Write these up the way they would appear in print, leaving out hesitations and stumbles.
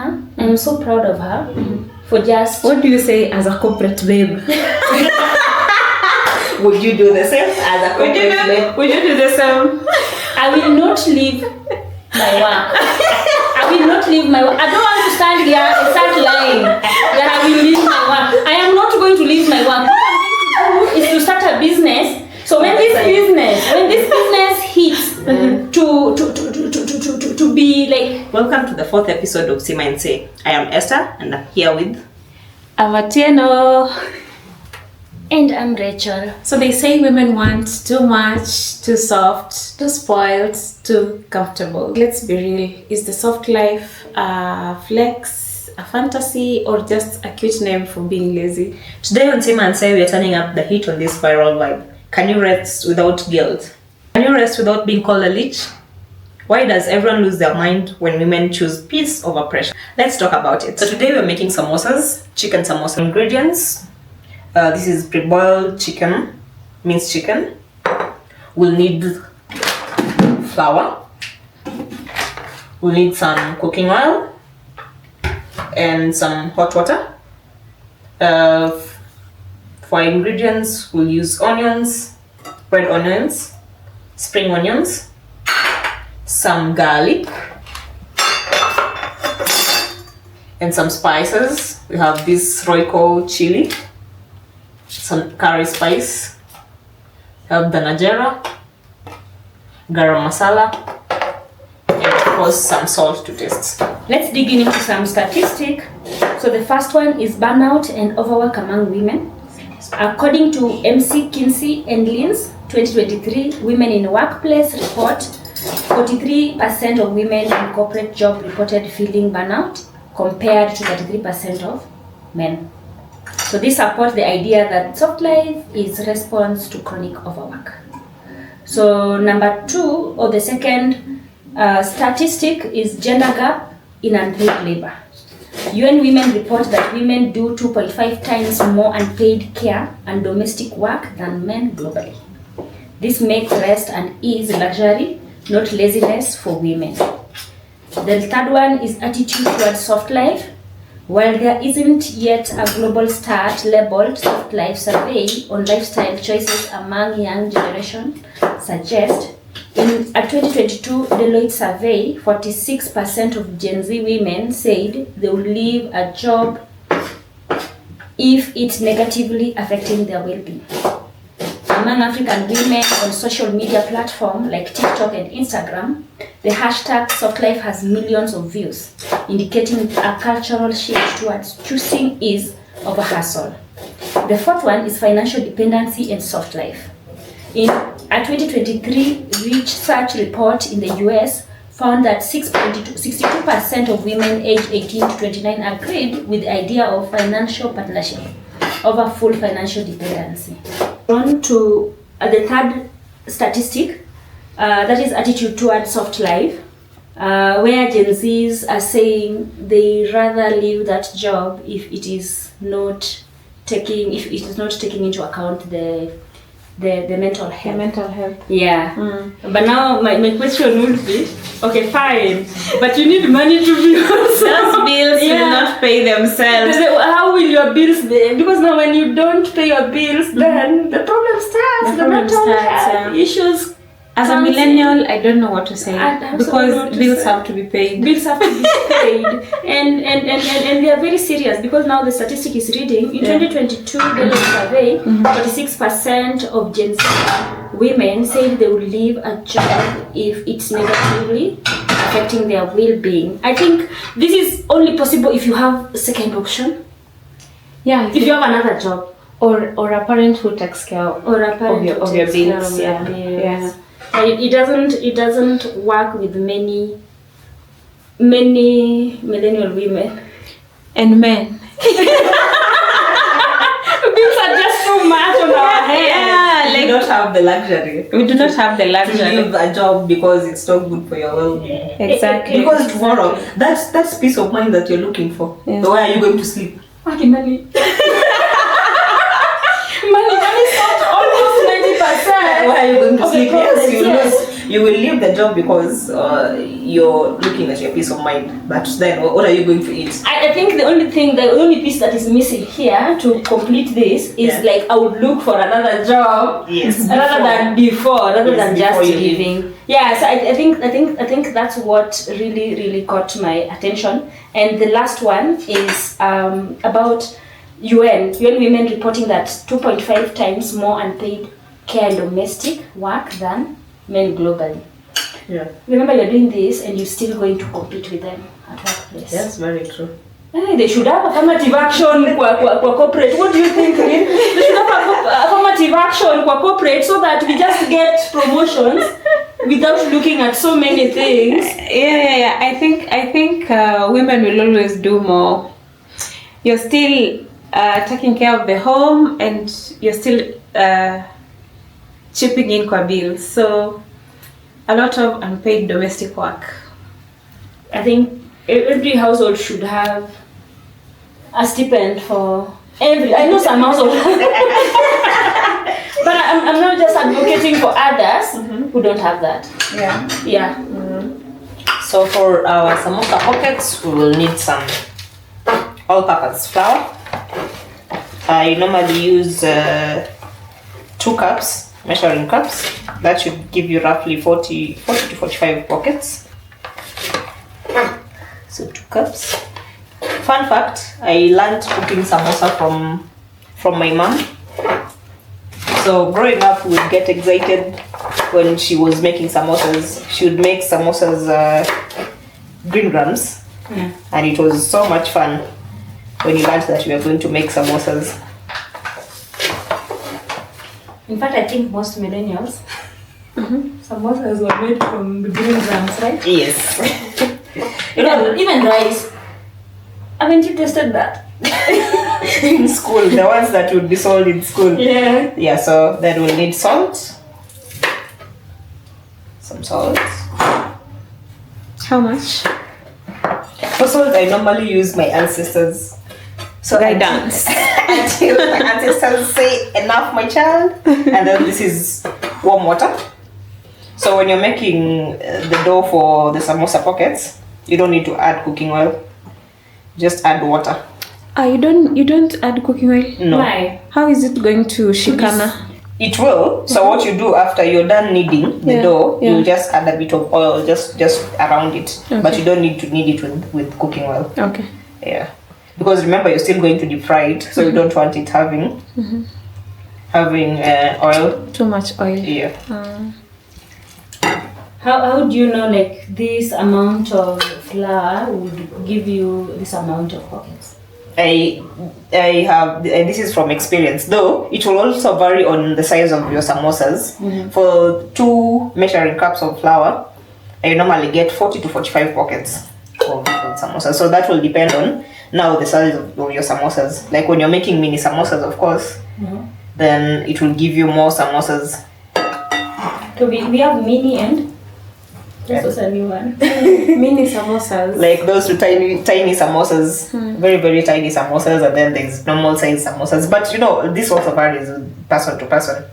her. I'm so proud of her for just... What do you say as a corporate babe? Would you do the same as a corporate babe? Would you do the same? I will not leave my work. I will not leave my work. I don't want to stand here and start lying that I will leave my work. I am not going to leave my work. What I'm going to do is to start a business. So when this business hits to be like... Welcome to the 4th episode of See and Say. I am Esther and I'm here with... Amatieno. And I'm Rachel. So they say women want too much, too soft, too spoiled, too comfortable. Let's be real. Is the soft life a flex, a fantasy, or just a cute name for being lazy? Today on See and Say we are turning up the heat on this viral vibe. Can you rest without guilt? Can you rest without being called a leech? Why does everyone lose their mind when women choose peace over pressure? Let's talk about it. So today we're making samosas, chicken samosa. Ingredients. This is pre-boiled chicken, minced chicken. We'll need flour. We'll need some cooking oil and some hot water. For ingredients, we'll use onions, red onions, spring onions, some garlic, and some spices. We have this Royco chilli, some curry spice, we have dhana, jeera, garam masala, and of course some salt to taste. Let's dig into some statistics. So the first one is burnout and overwork among women. According to MC Kinsey and Lynn's 2023 Women in Workplace report, 43% of women in corporate job reported feeling burnout compared to 33% of men. So this supports the idea that soft life is response to chronic overwork. So number 2, or the second statistic, is gender gap in unpaid labor. UN Women report that women do 2.5 times more unpaid care and domestic work than men globally. This makes rest and ease luxury, not laziness for women. The third one is attitude towards soft life. While there isn't yet a global start labeled soft life survey on lifestyle choices among young generation suggests, in a 2022 Deloitte survey, 46% of Gen Z women said they would leave a job if it's negatively affecting their well-being. Among African women on social media platforms like TikTok and Instagram, the hashtag softlife has millions of views, indicating a cultural shift towards choosing ease over hustle. The fourth one is financial dependency and soft life. In a 2023 research report in the US found that 62% of women aged 18 to 29 agreed with the idea of financial partnership over full financial dependency. On to the third statistic, that is attitude towards soft life, where Gen Zs are saying they rather leave that job if it is not taking into account the mental health. The mental health. Yeah. But now my question would be, okay, fine, but you need money to be Those bills will not pay themselves. How will your bills be? Because now when you don't pay your bills, then the problem starts. The mental health issues. As a millennial, I don't know what to say because bills have to be paid. Bills have to be paid, and they are very serious because now the statistic is reading in 2022 Deloitte survey, 46% of Gen Z women said they would leave a job if it's negatively affecting their well-being. I think this is only possible if you have a second option. Yeah, if you have another job or a parent who takes care of your bills. Yeah. It doesn't work with many millennial women and men. Bills are just too much on our head. Yeah, We don't have the luxury. We do not have the To luxury. leave a job because it's not good for your well-being. Exactly. Because tomorrow, that's peace of mind that you're looking for. Yeah. So where are you going to sleep? Okay, money. Money stopped almost 90%. Where are you going to sleep? Yes, You will leave the job because you're looking at your peace of mind. But then, what are you going to eat? I think the only piece that is missing here to complete this is like I would look for another job, rather than just leaving. Yeah, so I think that's what really caught my attention. And the last one is about UN women reporting that 2.5 times more unpaid care and domestic work than men globally. Yeah. Remember, you're doing this and you're still going to compete with them at workplace. That's very true. Hey, they should have affirmative action kwa corporate. What do you think? They should have affirmative action kwa corporate so that we just get promotions without looking at so many things. Yeah. I think women will always do more. You're still taking care of the home and you're still chipping in kwa bills. So a lot of unpaid domestic work. I think every household should have a stipend for every. I know some households, but I'm not just advocating for others who don't have that. Yeah. So for our samosa pockets, we will need some all-purpose flour. I normally use 2 cups, measuring cups. That should give you roughly 40 to 45 pockets. So 2 cups. Fun fact, I learned cooking samosa from my mom. So growing up, we would get excited when she was making samosas. She would make samosas green grams, and it was so much fun when you learned that we were going to make samosas. In fact, I think most millennials, samosas were made from green grams, right? Yes. Even rice. Haven't you tasted that? In school, the ones that would be sold in school. Yeah. Yeah, so then we'll need salt. Some salt. How much? For salt, I normally use my ancestors. So Guidance. Until my ancestors say, enough, my child. And then this is warm water. So when you're making the dough for the samosa pockets, you don't need to add cooking oil. Just add water. You don't add cooking oil? No. Why? How is it going to shikana? It will. So what you do after you're done kneading the dough, you just add a bit of oil just around it. Okay. But you don't need to knead it with cooking oil. Okay. Yeah. Because remember, you're still going to deep fry it, so you don't want it having oil. Too much oil. Yeah. How do you know like this amount of flour would give you this amount of pockets? I have, this is from experience, though it will also vary on the size of your samosas. For 2 measuring cups of flour, I normally get 40 to 45 pockets of samosas. So that will depend on now the size of your samosas. Like when you're making mini samosas, of course, then it will give you more samosas. So we have mini and this was a new one. Mini samosas. Like those tiny samosas, very, very tiny samosas, and then there's normal size samosas. But you know, this also varies person to person.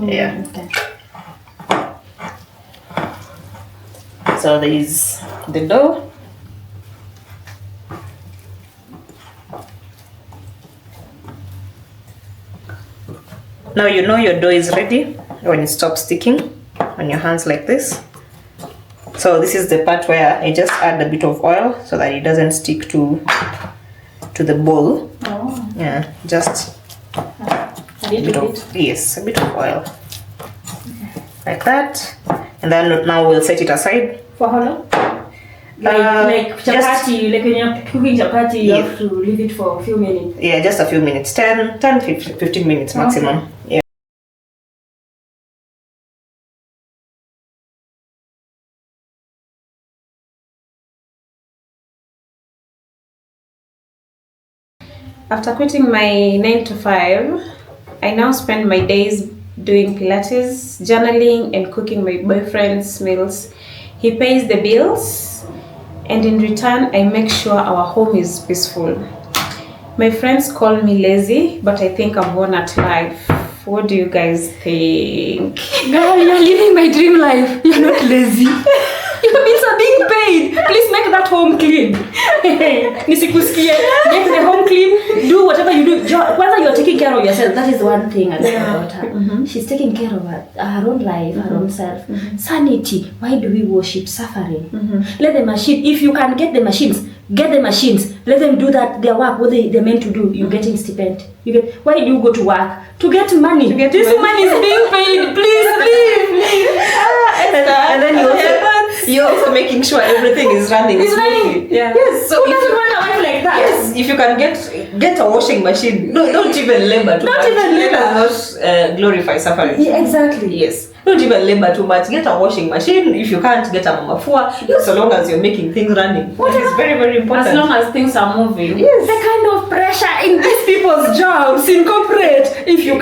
Yeah. Okay. So there is the dough. Now you know your dough is ready when it stops sticking on your hands like this. So this is the part where I just add a bit of oil so that it doesn't stick to the bowl. Oh. Yeah, just A little bit. Yes, a bit of oil. Like that. And then now we'll set it aside. For how long? Like chapati, like when you're cooking chapati, you have to leave it for a few minutes. Yeah, just a few minutes. 15 minutes maximum. Okay. Yeah. After quitting my 9 to 5, I now spend my days doing Pilates, journaling, and cooking my boyfriend's meals. He pays the bills, and in return, I make sure our home is peaceful. My friends call me lazy, but I think I'm one at life. What do you guys think? Girl, you're living my dream life. You're not lazy. Your bills are being paid. Please make that home clean. Nisikusikie. Make the home clean. Do whatever you do. Whether you're taking care of yourself, that is one thing I like about her. She's taking care of her own life, her own self. Sanity. Why do we worship suffering? Let the machine, if you can get the machines, get the machines. Let them do that, their work, what they're meant to do. You're getting stipend. Why do you go to work? To get money. This money is being paid. Please. And then you're also making sure everything is running. It's running. Yeah. Yes. So who doesn't run away like that? Yes. If you can get a washing machine, don't even labor too much. Not even labor. Let us not glorify suffering. Yeah, exactly. Yes. Don't even labor too much. Get a washing machine. If you can't get a mamafua, so long as you're making things running. That is very, very important. As long as things are moving. Yes. The kind of pressure in these people's jobs in corporate. If you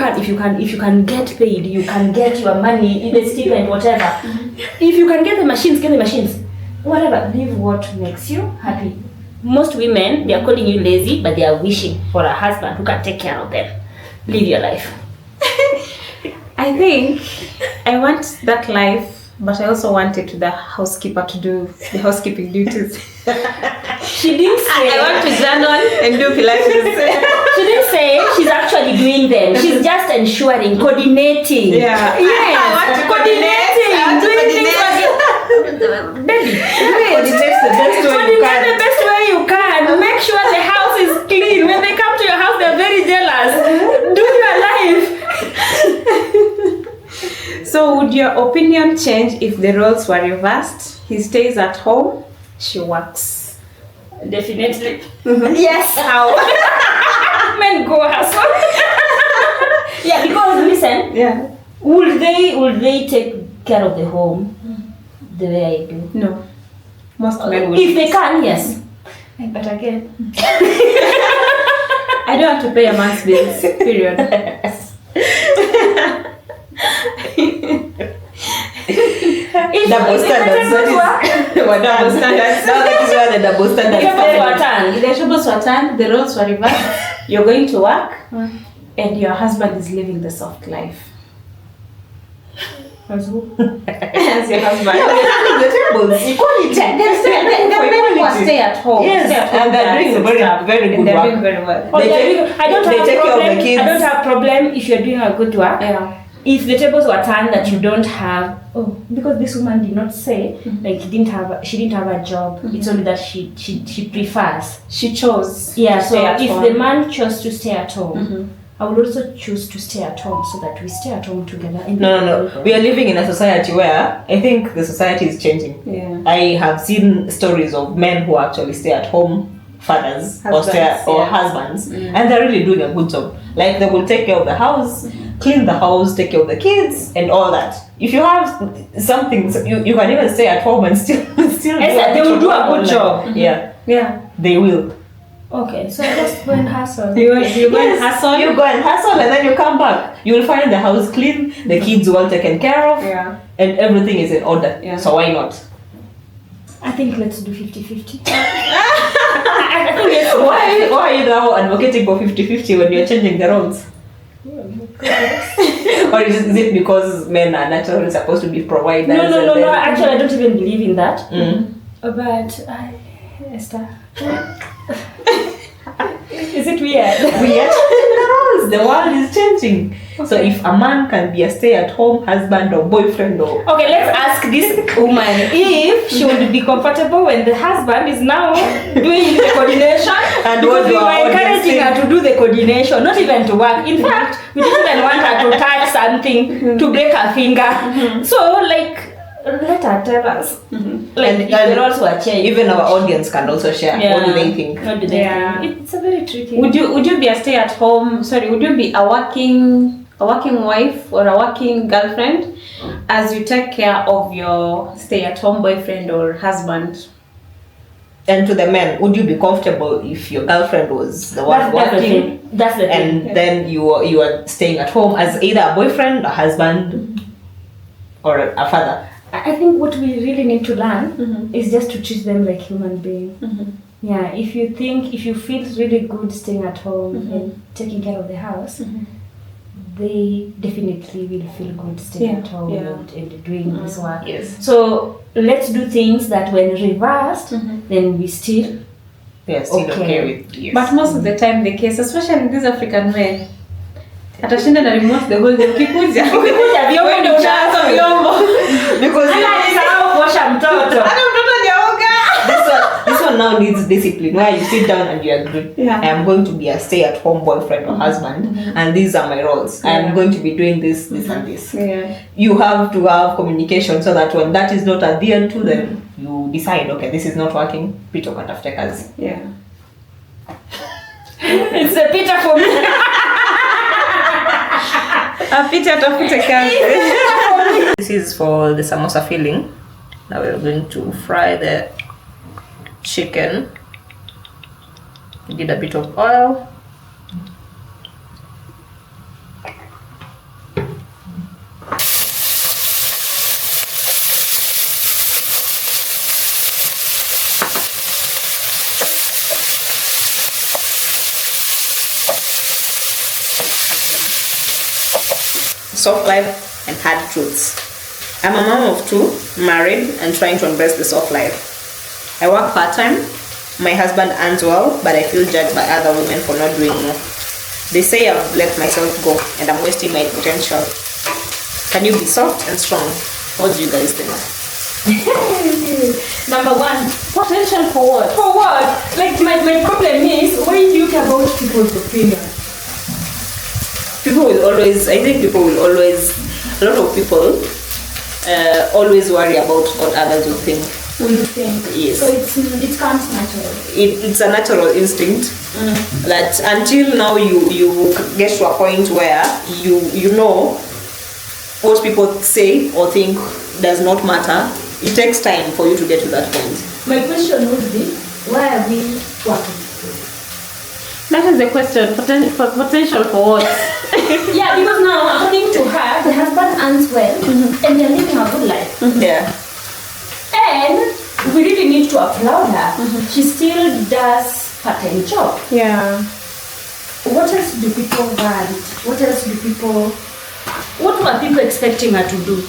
can get paid, you can get your money in a stipend, whatever. If you can get the machines, get the machines. Whatever. Live what makes you happy. Most women, they are calling you lazy, but they are wishing for a husband who can take care of them. Live your life. I think I want that life, but I also wanted the housekeeper to do the housekeeping duties. She didn't say. I want to journal and do Pilates. She didn't say she's actually doing them. She's just ensuring, coordinating. Yeah. Yes. I want to coordinating. Doing things baby, Coordinate the best way you can. The best way you can. Make sure the house is clean. When they come to your house, they're very jealous. Do your life. So would your opinion change if the roles were reversed? He stays at home, she works. Definitely. Yes. How? Men go hustle. Yeah, because listen. Yeah. Would they take care of the home the way I do? No. Most men would. If they can, yes. But again, I don't have to pay a month's bills. Period. Double standards. Double standards. Now that is where the double standards If the tables were turned, the roles were reversed, you're going to work, and your husband is living the soft life. as who? As your husband. the tables. Equality. The men who stay at home. Yes, stay at home, and they're doing very good and they're work. doing very well. I don't have take care of problem. the kids. I don't have problem if you're doing a good work. Yeah. If the tables were turned that you don't have, because this woman did not say like she didn't have a job. It's only that she prefers. She chose. Yeah. to So stay at if home. the man chose to stay at home, I would also choose to stay at home so that we stay at home together. No. We are living in a society where I think the society is changing. Yeah. I have seen stories of men who actually stay at home fathers husbands, and they're really doing a good job. Like they will take care of the house, clean the house, take care of the kids, and all that. If you have something, you can even stay at home and still they will do a good job. Yeah, they will. Okay, so just go and hustle. You go and hustle. You go and hustle, and then you come back. You will find the house clean, the kids well taken care of, and everything is in order. Yeah. So why not? I think let's do 50-50. Why are you now advocating for 50-50 when you're changing the roles? Or is it because men are naturally supposed to be providers? No. Actually, I don't even believe in that. But Esther, is it weird? We are changing the roles. The world is changing. Okay. So if a man can be a stay-at-home husband or boyfriend or... Okay, let's ask this woman if she would be comfortable when the husband is now doing the coordination. And because we were encouraging her to do the coordination, not even to work. In fact, we didn't even want her to touch something to break her finger. So, let her tell us. If the roles were changed. Even our audience can also share. Yeah. What do they think? What do they think? It's a very tricky. Would you be a stay-at-home? Sorry, would you be a working wife or a working girlfriend as you take care of your stay-at-home boyfriend or husband? And to the men, would you be comfortable if your girlfriend was the one working? That's the thing. And then you are staying at home as either a boyfriend, a husband, or a father? I think what we really need to learn is just to treat them like human beings. Yeah, if you feel really good staying at home and taking care of the house, they definitely will feel good staying at home and doing this work. Yes. So let's do things that when reversed, then we still They're still okay with yes. But most of the time the case, especially these African men, atashinda na remote the whole day. Ukikuja vyombo ndio unaanza vyombo. Because anasahau kuosha mtoto. Hata mtoto hajaoga. This one now needs discipline. Where you sit down and you agree. Yeah. I am going to be a stay-at-home boyfriend or husband, and these are my roles. I am going to be doing this, this, and this. Yeah. You have to have communication so that when that is not adhered to, then you decide, okay, this is not working. Pita ukatafute kazi. Yeah. It's a pita for me. A pita atafute kazi. This is for the samosa filling. Now we're going to fry the chicken. We did a bit of oil. Soft life and hard truths. I'm a mom of two, married and trying to embrace the soft life. I work part-time. My husband earns well, but I feel judged by other women for not doing more. They say I've let myself go and I'm wasting my potential. Can you be soft and strong? What do you guys think? Number one, potential for what? For what? Like my problem is, why do you care about people's opinion? People will always, I think people will always, a lot of people always worry about what others will think. Will think. Yes. So it comes naturally. It's a natural instinct that until now you get to a point where you know what people say or think does not matter. It takes time for you to get to that point. My question would be, why are we working? That is the question. Potential for what? Yeah, because now, according to her, the husband earns well and they're living a good life. Yeah. And we really need to applaud her. She still does part-time job. Yeah. What else do people want? What are people expecting her to do?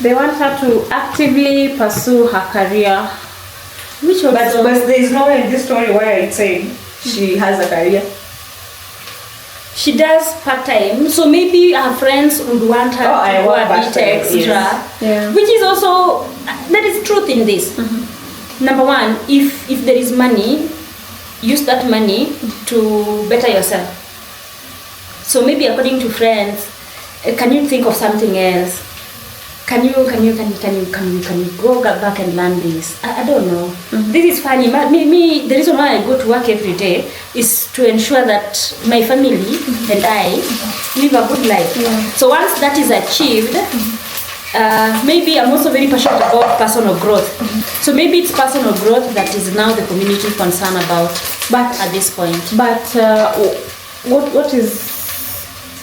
They want her to actively pursue her career. Which of But there is nowhere in this story where it's saying she has a career. she does part-time, so maybe her friends would want her to go a bit extra. Yeah. Which is also, there is truth in this. Number one, if there is money, use that money to better yourself. So maybe according to friends, can you think of something else? Can you go back and learn this? I don't know. This is funny. Me, the reason why I go to work every day is to ensure that my family and I live a good life. So once that is achieved, maybe I'm also very passionate about personal growth. So maybe it's personal growth that is now the community concerned about. But at this point, what is?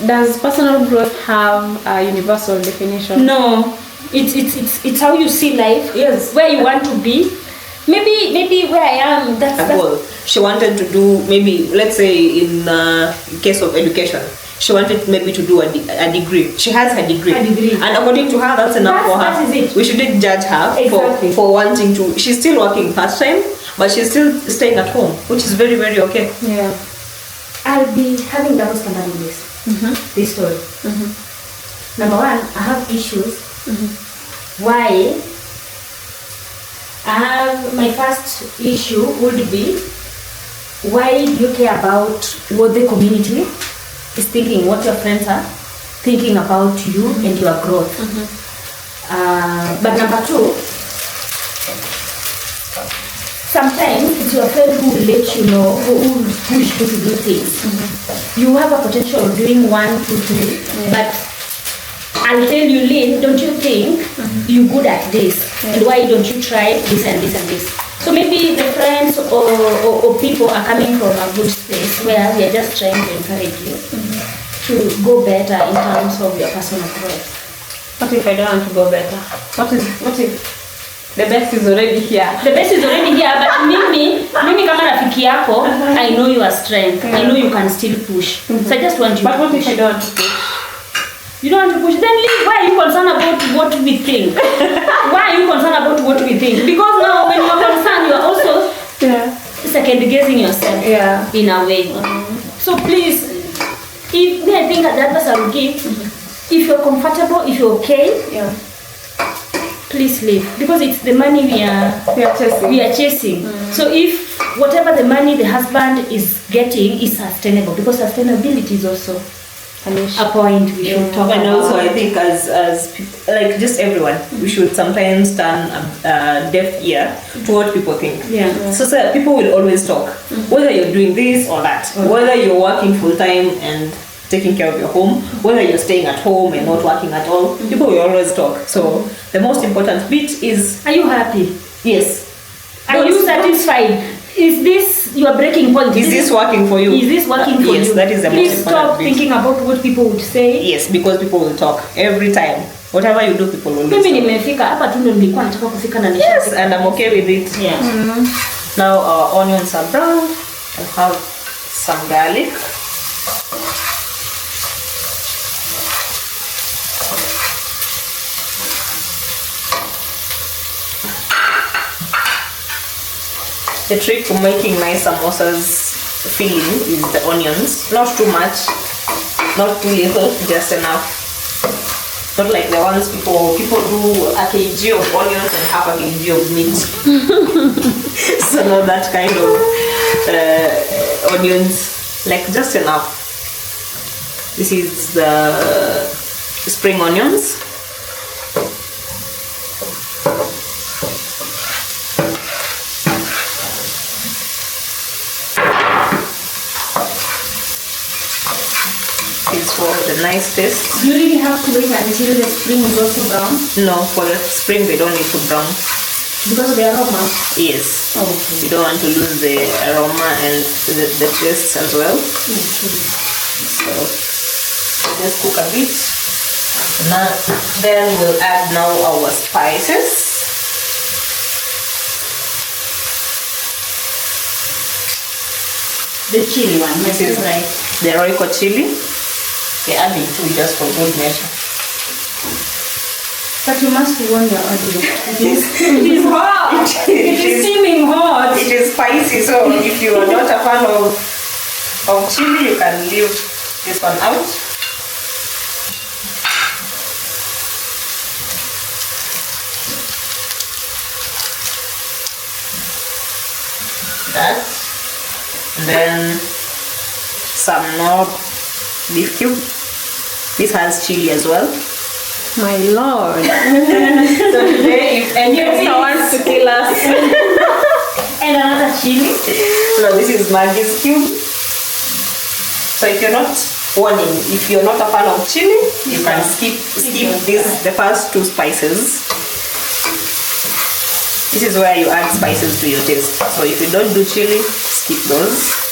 Does personal growth have a universal definition? No, it's how you see life. Yes. Where you want to be. Maybe where I am. That's goal. She wanted to do, maybe let's say in case of education, she wanted maybe to do a degree. She has her degree. And according to her, that's enough for her. That is it. We shouldn't judge her Exactly. for wanting to. She's still working part-time, but she's still staying at home, which is very, very okay. Yeah. I'll be having double standard in this. This story. Number one, I have issues. Why? My first issue would be, why do you care about what the community is thinking, what your friends are thinking about you and your growth? But number two, sometimes it's your friend who will let you know, who will push you to do things. You have a potential of doing 1, 2, 3, but I'll tell you, Lynn, don't you think you're good at this? And why don't you try this and this and this? So maybe the friends or people are coming from a good space where we are just trying to encourage you to go better in terms of your personal growth. What if I don't want to go better? What if The best is already here. The best is already here, but mimi kama rafiki yako, I know your strength. I know you can still push. So I just want you But to what if push. I don't want to push? You don't want to push, then leave. Why are you concerned about what we think? Why are you concerned about what we think? Because now when you are concerned, you are also second guessing yourself in a way. So please, if I think that advice I will give, if you're comfortable, if you're okay, please leave, because it's the money we are chasing. So if whatever the money the husband is getting is sustainable, because sustainability is also a point we should talk about. And also I think as like just everyone, we should sometimes turn a deaf ear to what people think. So people will always talk, whether you're doing this or that, whether you're working full time and taking care of your home, whether you're staying at home and not working at all, people will always talk. So the most important bit is, are you happy? Yes. Are you satisfied? Is this your breaking point? Is this working for you? Is this working for you? Yes, that is the most Please important stop bit. thinking about what people would say. Yes, because people will talk every time. Whatever you do, people will Mimi talk. nimefika hapa tu ndo nilikuwa nataka kufika na Yes, and I'm okay with it. Yeah. Now our onions are brown. We have some garlic. The trick to making nice samosas filling is the onions. Not too much, not too little, just enough. Not like the ones people do a kg of onions and half a kg of meat. So not that kind of onions, like just enough. This is the spring onions. It's for the nice taste. You really have to wait until the spring is also brown? No, for the spring they don't need to brown. Because of the aroma? Yes. Okay. You don't want to lose the aroma and the taste as well. So just cook a bit. Now then we'll add now our spices. The chili one, This is right. the Royco chili. We're adding two just for good measure. But you must warn your audience. It is hot. It is steaming hot. It is spicy, so if you are not a fan of chili, you can leave this one out. That. And then some Knorr beef cube. This has chili as well. My lord. So today, if anybody wants to kill us. And another chili. No, this is Maggie's cube. So if you're not a fan of chili, you can skip this, the first two spices. This is where you add spices to your taste. So if you don't do chili, skip those.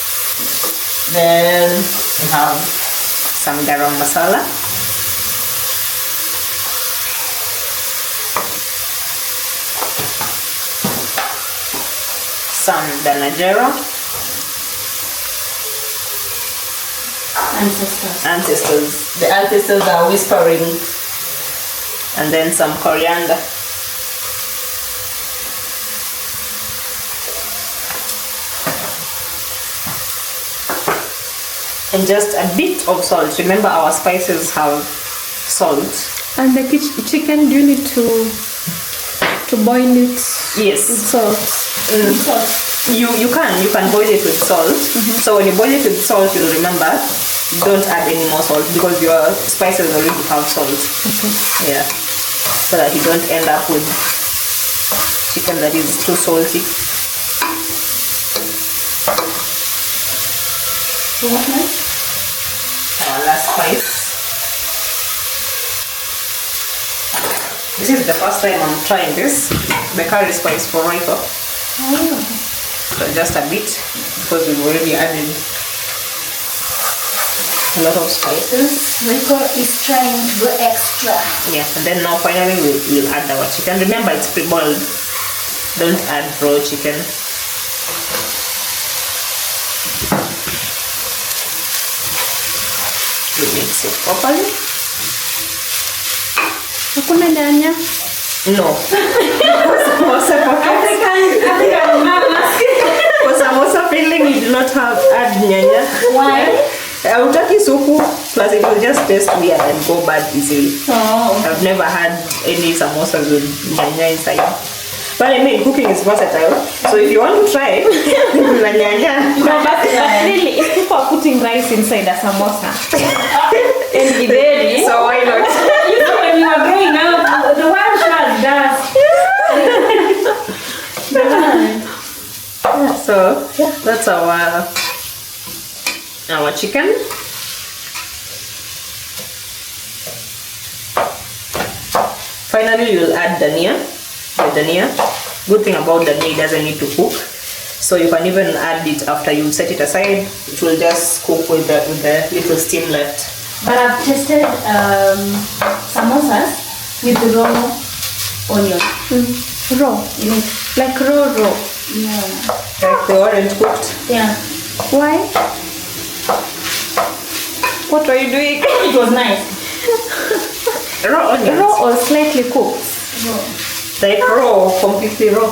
Then we have some garam masala. Some dhana jeera. Ancestors. The ancestors are whispering. And then some coriander. And just a bit of salt. Remember, our spices have salt. And the chicken, do you need to boil it? Yes. With salt. You can boil it with salt. So when you boil it with salt, you'll remember, don't add any more salt because your spices already have salt. Okay. Yeah. So that you don't end up with chicken that is too salty. What next? Our last spice. This is the first time I'm trying this, the curry spice for Royco. So just a bit, because we've already added a lot of spices. Royco is trying to go extra. Yeah, and then now finally we'll add our chicken. Remember, it's pre-boiled. Don't add raw chicken. We mix it properly. Hakuna dhania? No. Samosa African mamas. for samosa filling, you do not add nyanya. Why? Hautaki supu, plus it will just taste weird and go bad easily. Oh. I've never had any samosas with nyanya inside. But I mean, cooking is versatile. So if you want to try, with nyanya. No, but really, if people are putting rice inside a samosa and githeri, So why not? You know, when you were growing up, the wild child does. So yeah, that's our chicken. Finally, you'll add dhania. The dhania. Good thing about dhania, it doesn't need to cook. So you can even add it after you set it aside. It will just cook with the little steam left. But I've tested samosas with raw onion. raw, like raw. Yeah. Like they weren't cooked. Yeah. Why? What are you doing? It was nice. Raw onions. Raw or slightly cooked? Like raw, completely raw.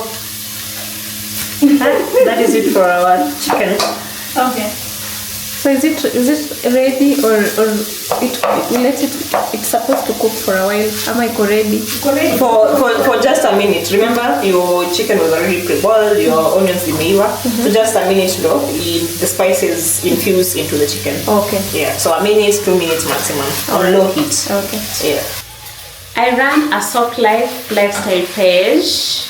That is it for our chicken. Okay. So is it ready or it's supposed to cook for a while? Am I ready? For just a minute. Remember, your chicken was already pre-boiled, your onions dimeiva. So just a minute though, the spices infuse into the chicken. Okay. Yeah, so a minute, 2 minutes maximum on low heat. Okay. Yeah. I run a soft lifestyle page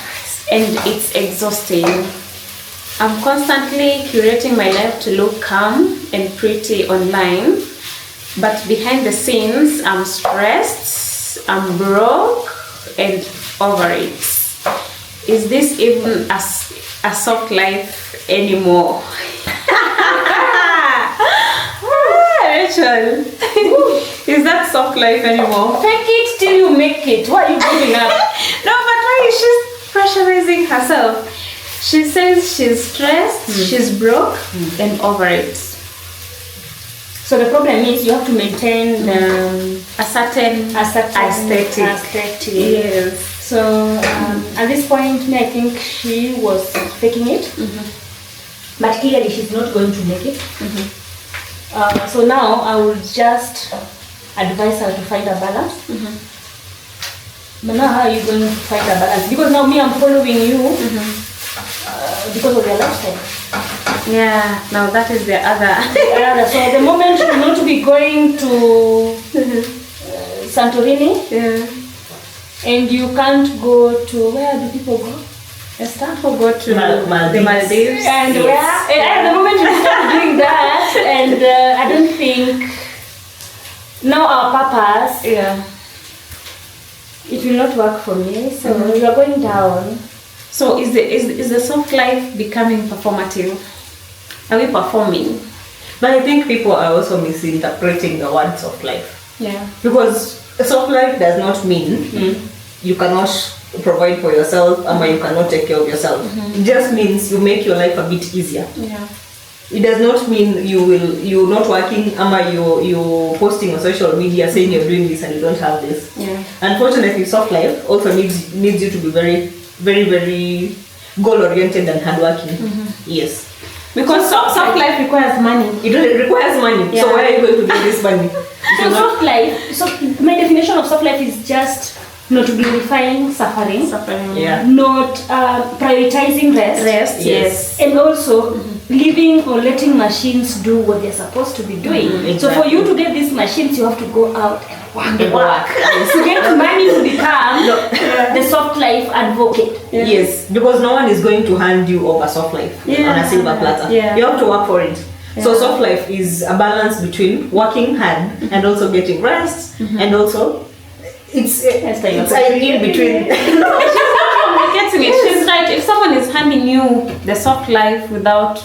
and it's exhausting. I'm constantly curating my life to look calm and pretty online, but behind the scenes, I'm stressed, I'm broke, and over it. Is this even a soft life anymore? Rachel, is that soft life anymore? Fake it till you make it. What are you giving up? No, but why is she pressurizing herself? She says she's stressed, she's broke, and over it. So the problem is you have to maintain A certain aesthetic. Yes. So at this point, I think she was faking it, but clearly she's not going to make it. So now I would just advise her to find a balance. But now how are you going to find a balance? Because now me, I'm following you because of your lifestyle. Yeah, now that is the other. So at the moment you're not to be going to Santorini, and you can't go to, where do people go? Esther? People go to Maldives. the Maldives. And at the moment you start doing that, and I don't think now our purpose, it will not work for me. So you are going down. So is the soft life becoming performative? Are we performing? But I think people are also misinterpreting the word soft life. Yeah. Because soft life does not mean you cannot provide for yourself or you cannot take care of yourself. It just means you make your life a bit easier. Yeah. It does not mean you're not working you're posting on social media saying you're doing this and you don't have this. Yeah. Unfortunately, soft life also needs you to be very, very, very goal oriented and hardworking. Yes. Because soft life requires money. It requires money. Yeah. So where are you going to get this money? So soft life, so my definition of soft life is just not glorifying suffering, Yeah. not prioritizing rest, Yes. and also leaving or letting machines do what they're supposed to be doing. So for you to get these machines, you have to go out and work. To get money to become the soft life advocate. Yes, because no one is going to hand you over soft life on a silver platter. Yeah. You have to work for it. So soft life is a balance between working hard and also getting rest, and also it's in between. I'm getting it. She's right. If someone is handing you the soft life without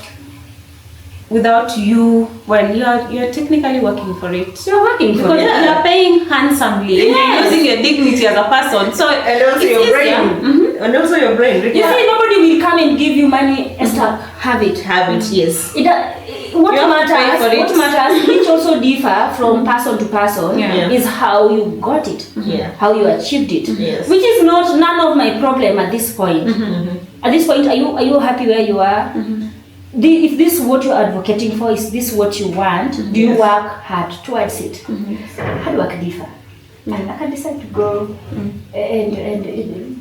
you, well, you're technically working for it. You're working for Because it. you're paying handsomely and you're using your dignity as a person. So And also it's your easier. brain. and also your brain. You see, nobody will come and give you money. Esther, have it. Have it, yes. What You have to pay for it. matters, which also differ from person to person, is how you got it, how you achieved it, Yes. which is none of my problem at this point. At this point, are you happy where you are? If this is what you're advocating for, is this what you want? Do you work hard towards it? Hard work differ. And I can decide to go and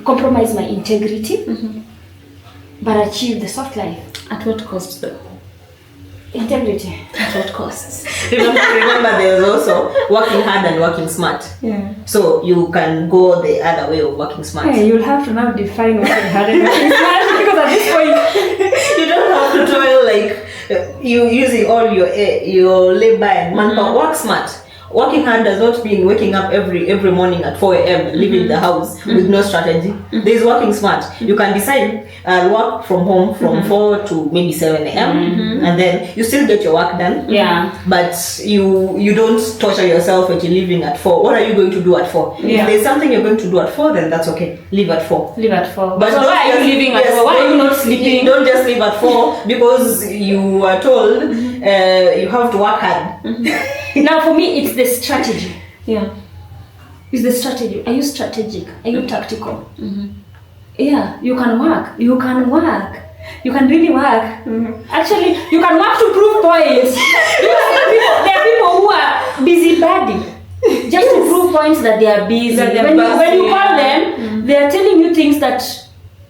compromise my integrity, but achieve the soft life. At what cost though? Integrity. At what costs? Remember, there's also working hard and working smart. Yeah. So you can go the other way of working smart. Yeah, you'll have to now define working hard and working smart, because at this point, You don't have to toil like you using all your labor and manpower. Work smart. Working hard does not mean waking up every morning at 4 a.m. leaving the house with no strategy. There is working smart. You can decide work from home from 4 to maybe 7 a.m. And then you still get your work done. Yeah. But you don't torture yourself when you're leaving at 4. What are you going to do at 4? Yeah. If there's something you're going to do at 4, then that's okay. Leave at 4. Leave at 4. But So don't why are you leaving at 4? Why are you not sleeping? Don't just leave at 4 because you are told you have to work hard. Now for me, it's the strategy. Yeah. It's the strategy. Are you strategic? Are you tactical? Yeah, you can work. You can work. You can really work. Actually, you can work to prove points. There are people who are busybody. Just to prove points that they are busy. That they're when you busy, call them, they are telling you things that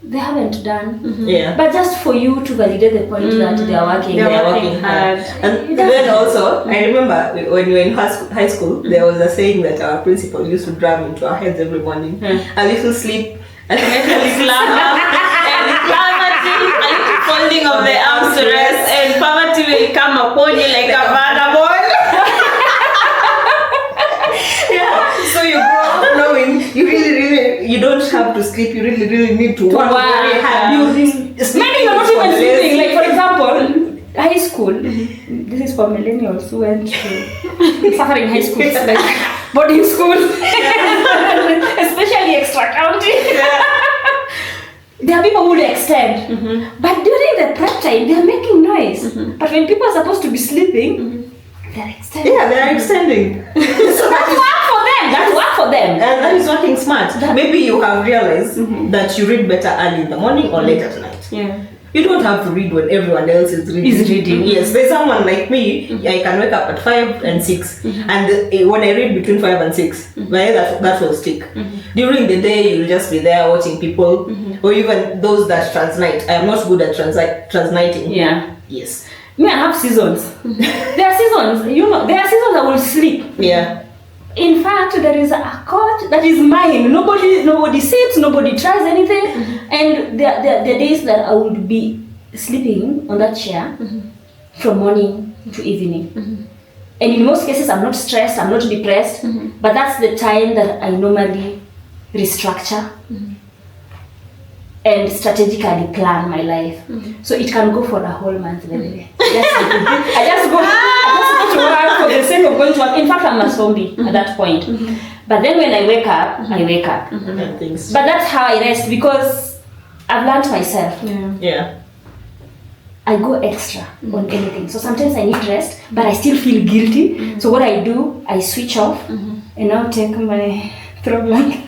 they haven't done. Yeah. But just for you to validate the point that they are working. They are working hard. And then also, I remember when we were in high school, there was a saying that our principal used to drum into our heads every morning. A little sleep, a little slumber, and poverty, a little folding of the arms to rest, and poverty will come upon you like a vagabond. So you grow up knowing you don't have to sleep. You really need to work very hard. Maybe you're not even sleeping. Like for example, high school. This is for millennials who went to suffering high schools, like boarding schools, especially extra county. There are people who will extend, but during the prep time, they are making noise. But when people are supposed to be sleeping, they're extending. Yeah, they are extending. So That's work for them. And that is working smart. Maybe you have realized that you read better early in the morning or late at night. Yeah. You don't have to read when everyone else is reading. Yes, there's someone like me, I can wake up at 5 and 6. And when I read between 5 and 6, that will stick. During the day, you'll just be there watching people, or even those that translate. I am not good at translating. Yeah. Yes. Me, I have seasons. There are seasons. There are seasons I will sleep. Yeah. In fact, there is a court that is mine. Nobody sits, nobody tries anything. And there are days that I would be sleeping on that chair from morning to evening. And in most cases, I'm not stressed, I'm not depressed. But that's the time that I normally restructure and strategically plan my life. So it can go for a whole month, by the way. I just go to work for the sake of going to work. In fact, I'm a zombie at that point. But then when I wake up, I wake up. But that's how I rest, because I've learned myself. Yeah. I go extra on anything. So sometimes I need rest, but I still feel guilty. So what I do, I switch off and now take my throw blanket.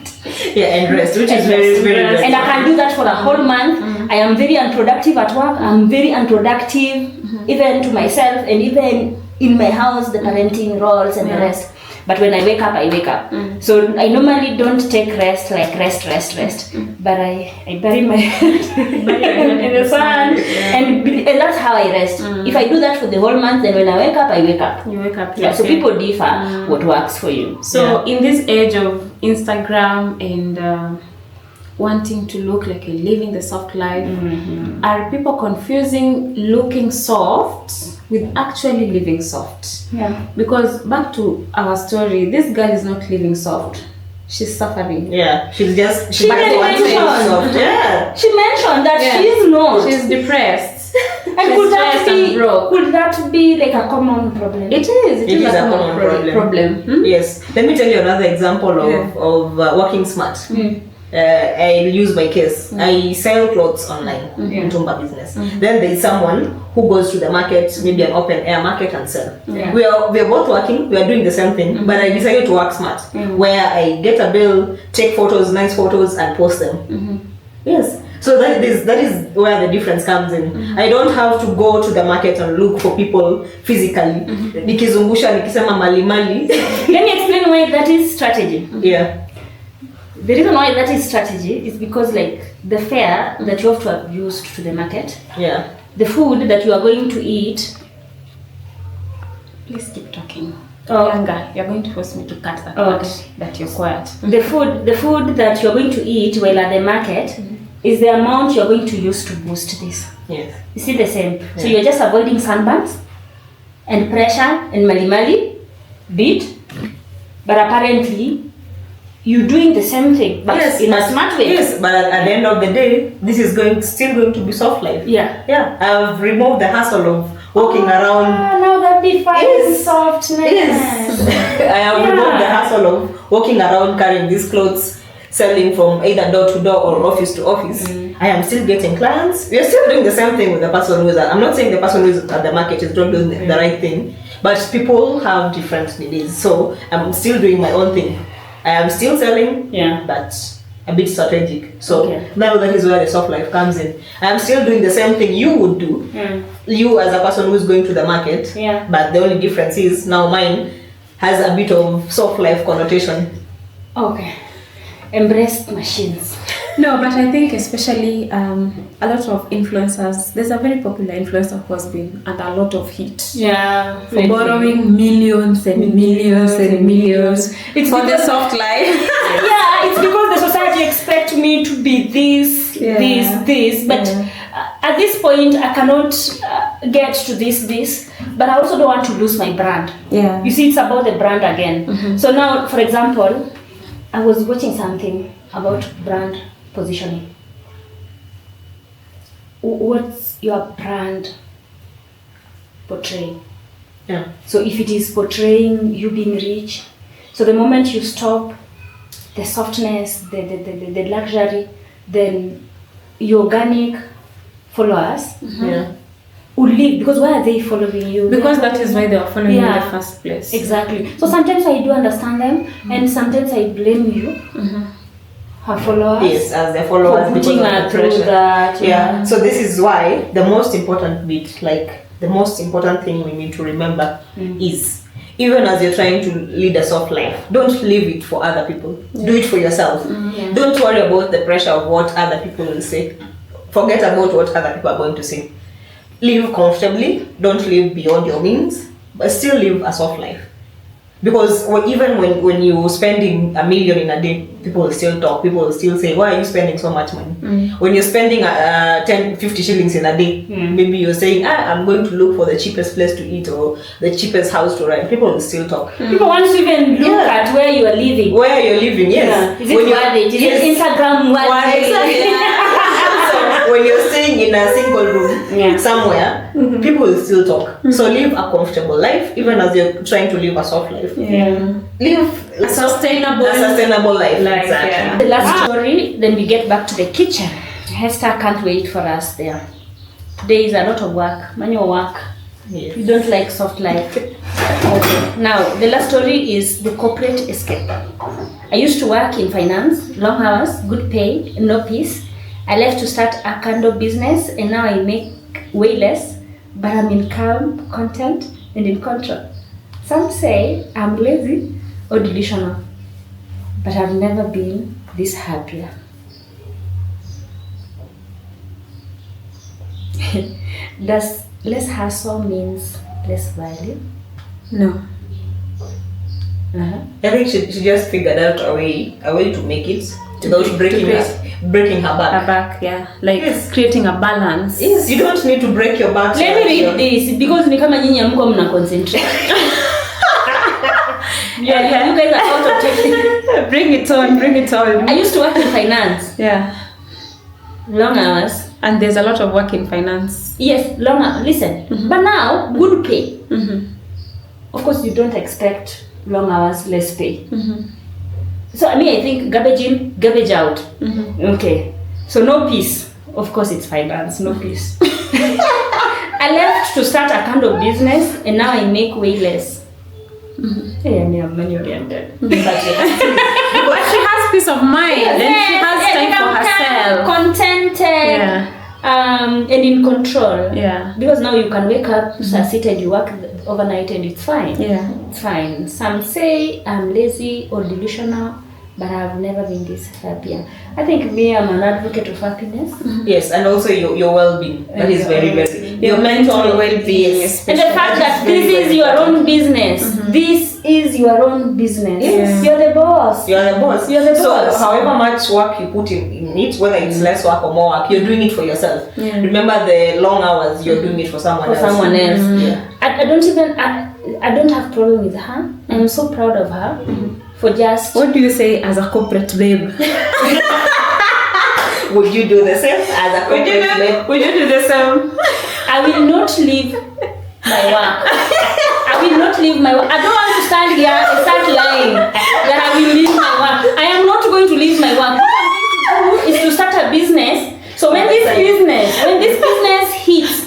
Yeah, and rest, which is very, very rest. And I can do that for a whole month. I am very unproductive at work. I'm very unproductive even to myself, and even in my house, the parenting roles and the rest. But when I wake up, I wake up. So I normally don't take rest, like rest. But I bury my head in the sand, and that's how I rest. If I do that for the whole month, then when I wake up, I wake up. You wake up. Yeah, so people differ what works for you. So in this age of Instagram and wanting to look like you're living the soft life, are people confusing looking soft with actually living soft? Yeah. Because back to our story, this girl is not living soft. She's suffering. Yeah, she mentioned. She mentioned that she's not. She's depressed. And could that be like a common problem? It is a common problem. Yes. Let me tell you another example of working smart. I'll use my case. I sell clothes online in Tumba business. Then there is someone who goes to the market, maybe an open air market, and sell. We are both working, we are doing the same thing, but I decided to work smart, where I get a bill, take photos, nice photos, and post them. Yes. So that is where the difference comes in. I don't have to go to the market and look for people physically. Nikizungusha nikisema mali mali. Let me explain why that is strategy. Yeah. The reason why that is strategy is because like the fare that you have to have used to the market, the food that you are going to eat. Please keep talking. Oh, Yanga, you're going to force me to cut that part that you're quiet. The food that you're going to eat while at the market is the amount you're going to use to boost this. Yes. You see the same. So you're just avoiding sunburns and pressure and mali beat, but apparently you're doing the same thing, but in a smart way. Yes, but at the end of the day, this is still going to be soft life. Yeah. I've removed the hassle of walking around. Now that defines softness. Yes. I have removed the hassle of walking around carrying these clothes, selling from either door to door or office to office. I am still getting clients. We are still doing the same thing with the person who is I'm not saying the person who is at the market is not doing the right thing, but people have different needs. So I'm still doing my own thing. I am still selling, but a bit strategic. So now that is where the soft life comes in. I am still doing the same thing you would do. You as a person who is going to the market. But the only difference is now mine has a bit of soft life connotation. Okay. Embrace machines. No, but I think especially a lot of influencers, there's a very popular influencer who has been under a lot of heat. For borrowing millions and millions and millions for the soft life. It's because the society expects me to be this. But at this point, I cannot get to this. But I also don't want to lose my brand. You see, it's about the brand again. So now, for example, I was watching something about brand positioning. What's your brand portraying? So if it is portraying you being rich, so the moment you stop the softness, the luxury, then your organic followers will leave, because why are they following you? Because that is why they are following you in the first place. Exactly. So sometimes I do understand them, and sometimes I blame you, her followers. Yes, as their followers, for putting her through that. So this is why the most important bit, like the most important thing we need to remember is, even as you're trying to lead a soft life, don't leave it for other people. Do it for yourself. Don't worry about the pressure of what other people will say. Forget about what other people are going to say. Live comfortably, don't live beyond your means, but still live a soft life. Because even when you're spending $1 million in a day, people will still talk, people will still say, why are you spending so much money? When you're spending 50 shillings in a day, maybe you're saying, I'm going to look for the cheapest place to eat or the cheapest house to rent, people will still talk. People want to even look at where you are living. Where you're living, yes. Is it worth it? Is it Instagram worth it? When you're staying in a single room somewhere, people will still talk. So live a comfortable life, even as you're trying to live a soft life. Live a sustainable life. Exactly. The last story, then we get back to the kitchen. Hester can't wait for us there. Today is a lot of work, manual work. You don't like soft life. Okay. Now, the last story is the corporate escape. I used to work in finance, long hours, good pay, no peace. I left to start a candle business, and now I make way less, but I'm in calm, content, and in control. Some say I'm lazy or delusional, but I've never been this happier. Does less hustle means less value? No. I think she just figured out a way to make it without breaking her back. Like creating a balance. Yes, you don't need to break your back. Let me read this, because ni kama nyinyi hamko mna concentrate. You guys are out of technique. Bring it on. I used to work in finance. Long hours. And there's a lot of work in finance. Yes, long hours. Listen, but now good pay. Of course, you don't expect long hours, less pay. So I think garbage in, garbage out. Okay. So no peace. Of course it's finance, no peace. I left to start a kind of business and now I make way less. Yeah, I'm money oriented. But she has peace of mind and she has time for herself. Contented. And in control. Yeah. Because now you can wake up, seated, you work overnight and it's fine. Yeah. It's fine. Some say I'm lazy or delusional, but I've never been this happier. I think me, I'm an advocate of happiness. Yes, and also your well-being. That is very, very... Your mental well-being. And the fact that this is your own business. This is your own business. Yes. You're the boss. You're the boss. You're the boss. So however much work you put in it, whether it's less work or more work, you're doing it for yourself. Yeah. Remember the long hours, you're doing it for someone else. Yeah. I don't have problem with her. I'm so proud of her for just... What do you say as a corporate babe? Would you do the same as a corporate babe? Would you do the same? I will not leave my work. I will not leave my work. I don't want to stand here and start lying that I will leave my work. I am not going to leave my work. What I'm going to do is to start a business. So when this business hits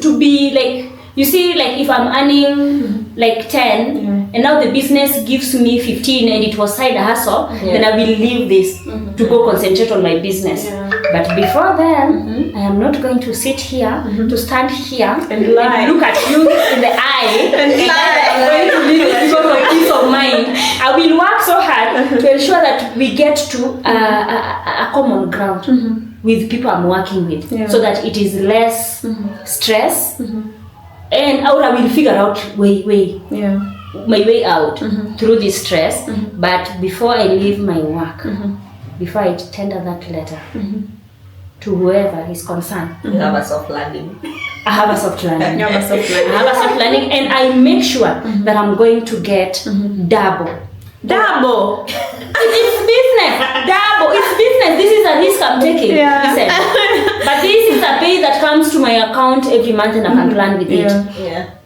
to be like, you see, like if I'm earning like 10 and now the business gives me 15 and it was side hustle, then I will leave this to go concentrate on my business. But before then, I am not going to sit here, to stand here and look at you in the eye and I'm going to leave it because of peace of mind. I will work so hard to ensure that we get to a common ground with people I'm working with, so that it is less stress. And I will figure out my way out through this stress. But before I leave my work, before I tender that letter to whoever is concerned, You have a soft landing. I have a soft landing. And I make sure that I'm going to get double. It's business. Double. It's business. This is a risk I'm taking. Listen. But this is a pay that comes to my account every month and I can plan with it.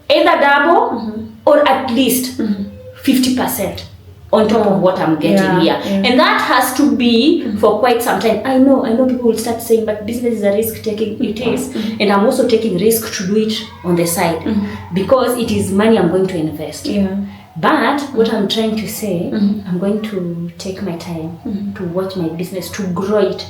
Either double or at least 50% on top of what I'm getting here. And that has to be for quite some time. I know people will start saying, but business is a risk taking. It is. And I'm also taking risk to do it on the side because it is money I'm going to invest. But what I'm trying to say, I'm going to take my time to watch my business, to grow it.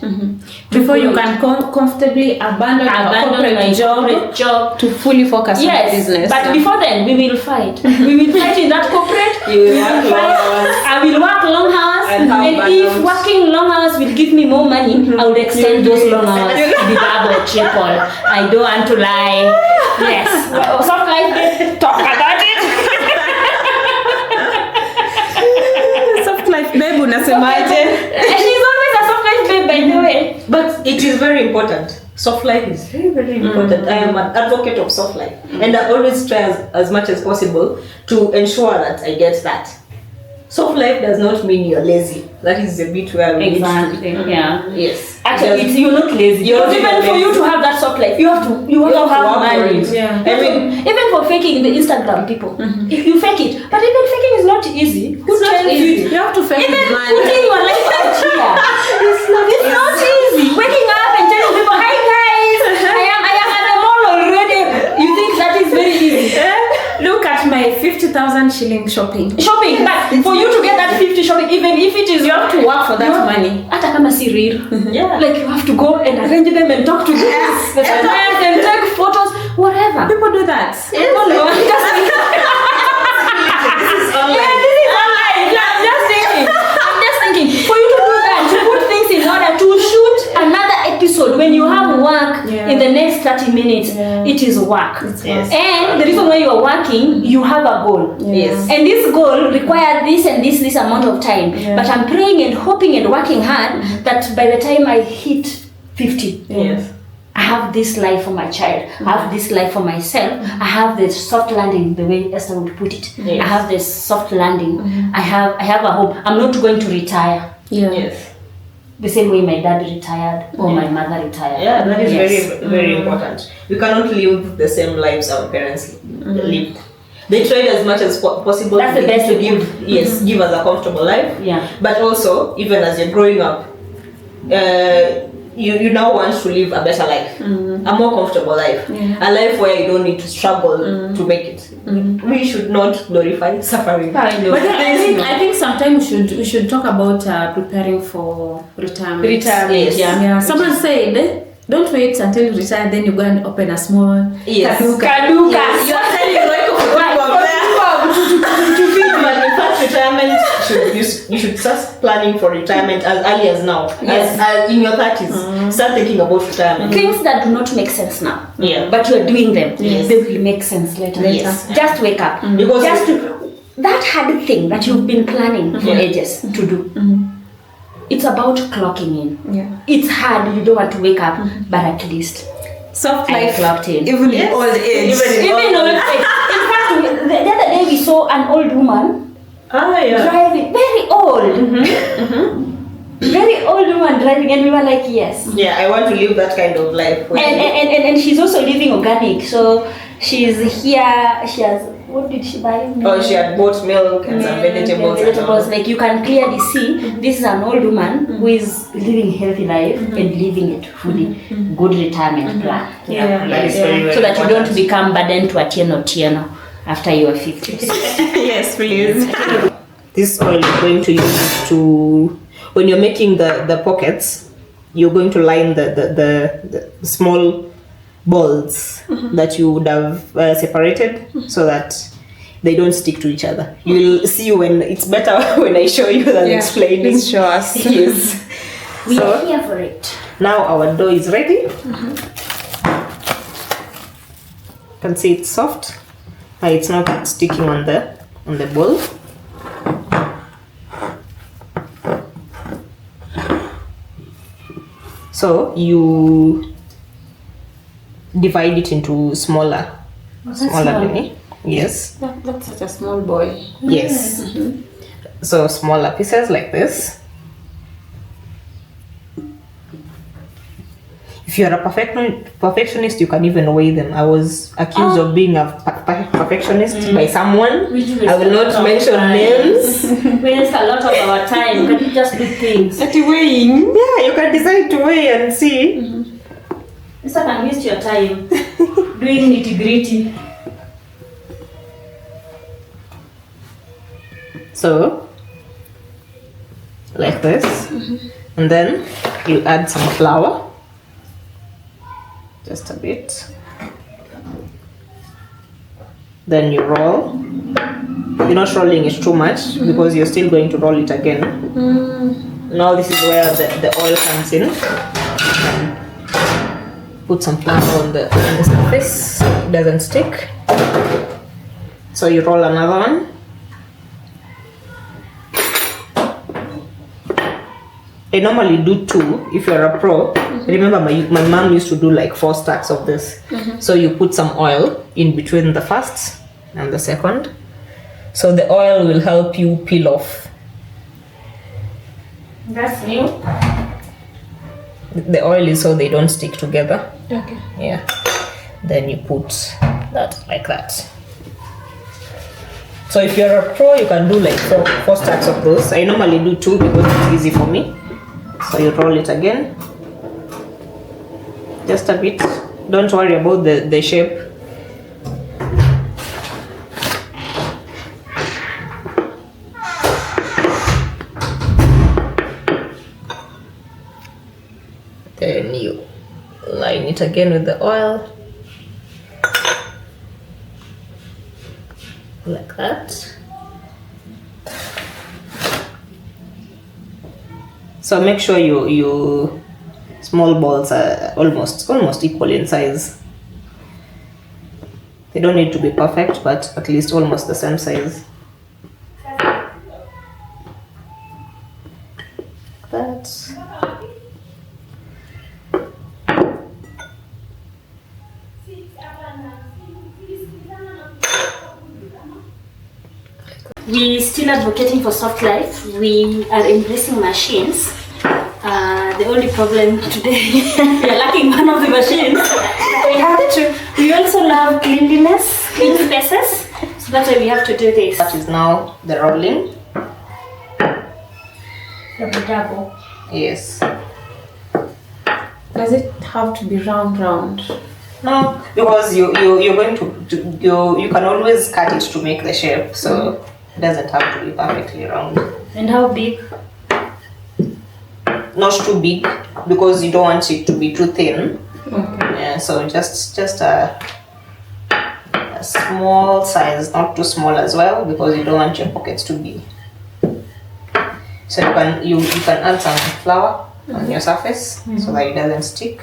Before you can comfortably abandon your corporate job to fully focus on the business. But before then, we will fight. We will fight in that corporate. I will work long hours. And if working long hours will give me more money, I will extend those long hours to be double or triple. I don't want to lie. Yes. Soft life, talk about it. Babe, unasemaje? She's always a soft life babe, by the way. But it is very important. Soft life is very, very important. I am an advocate of soft life. And I always try as much as possible to ensure that I get that. Soft life does not mean you're lazy. That is the bit where we need to be. Yes. Actually, you're not lazy. Even for you to have that soft life, you have to have money. I mean, even for faking the Instagram people, if you fake it, but even faking is not easy. It's not easy. You have to fake even it. Even putting your life out here, it's not easy. Waking up and telling people, "Hi guys, I am at the mall already." You think that is very easy? Look at my 50,000 shilling shopping. But for you to get that 50 shopping, even if it is, you have to work for that money. Hata kama si real. Like you have to go and arrange them and talk to them. And take photos, whatever. People do that. This is online. I'm just thinking, for you to do that, to put things in order, to shoot another episode when you have work in the next 30 minutes, it is work. And the reason why you are working, you have a goal. And this goal requires this and this amount of time. But I'm praying and hoping and working hard that by the time I hit 50, I have this life for my child. I have this life for myself. I have this soft landing, the way Esther would put it. I have this soft landing. I have a home. I'm not going to retire. The same way my dad retired or my mother retired. That is very, very important. We cannot live the same lives our parents lived. They tried as much as possible. That's the best to they give. Yes, give us a comfortable life. Yeah. But also, even as you're growing up, you now want to live a better life, a more comfortable life, a life where you don't need to struggle to make it. We should not glorify suffering. But I think sometimes we should talk about preparing for retirement. Yes. Yeah. Someone said, don't wait until you retire, then you go and open a small Kaduka. Yes. You are telling Royco for to feed, but in fact, retirement you should start planning for retirement as early as now. Yes. As in your 30s, start thinking about retirement. Things that do not make sense now, Yeah. but you are doing them, Yes. they will make sense later. Yes. Just wake up. Because That hard thing that you've been planning for ages to do. It's about clocking in. Yeah. It's hard, you don't want to wake up, but at least Soft I life. clocked in. Even in old age. Even old age. In fact, the other day we saw an old woman driving, very old. Very old woman driving, and we were like, yes. Yeah, I want to live that kind of life. And she's also living organic, so she's here. She has, what did she buy? Oh, she had bought milk and some vegetables. Like you can clearly see, this is an old woman who is living a healthy life and living it fully. Good retirement plan. That is very, very So that you important. don't become burdened to a tieno after you are 50. Yes, please. This oil you're going to use to, when you're making the pockets, you're going to line the small balls that you would have separated so that they don't stick to each other. You'll see when it's better when I show you than explaining. Please show us. Yes. We are here for it. Now our dough is ready. You can see it's soft. It's not sticking on the bowl. So you divide it into smaller mini. Yes. That's such a small boy. Yes. So smaller pieces like this. If you're a perfectionist, you can even weigh them. I was accused of being a perfectionist by someone. I will not mention names. We waste a lot of our time. Can you just do things? At weighing. Yeah, you can decide to weigh and see. You can waste your time doing nitty gritty. So, like this. And then you add some flour. Just a bit. Then you roll. You're not rolling it too much because you're still going to roll it again. Now this is where the oil comes in. Put some flour on the surface. It doesn't stick. So you roll another one. I normally do 2 if you're a pro. Remember my mom used to do like 4 stacks of this. So you put some oil in between the first and the second. So the oil will help you peel off. That's new. The oil is so they don't stick together. Okay. Yeah. Then you put that like that. So if you're a pro, you can do like 4 stacks of those. I normally do 2 because it's easy for me. So you roll it again. Just a bit. Don't worry about the shape. Then you line it again with the oil. Like that. So make sure you small balls are almost equal in size. They don't need to be perfect, but at least almost the same size. That. We still advocating for soft life. We are embracing machines. The only problem today, we are lacking one of the machines. We have to. We also love cleanliness, clean spaces. So That's why we have to do this. That is now the rolling. Double. Yes. Does it have to be round? No, because you're going to you can always cut it to make the shape, so it doesn't have to be perfectly round. And how big? Not too big, because you don't want it to be too thin. Okay. Yeah, so just a small size, not too small as well, because you don't want your pockets to be. So you can add some flour on your surface so that it doesn't stick.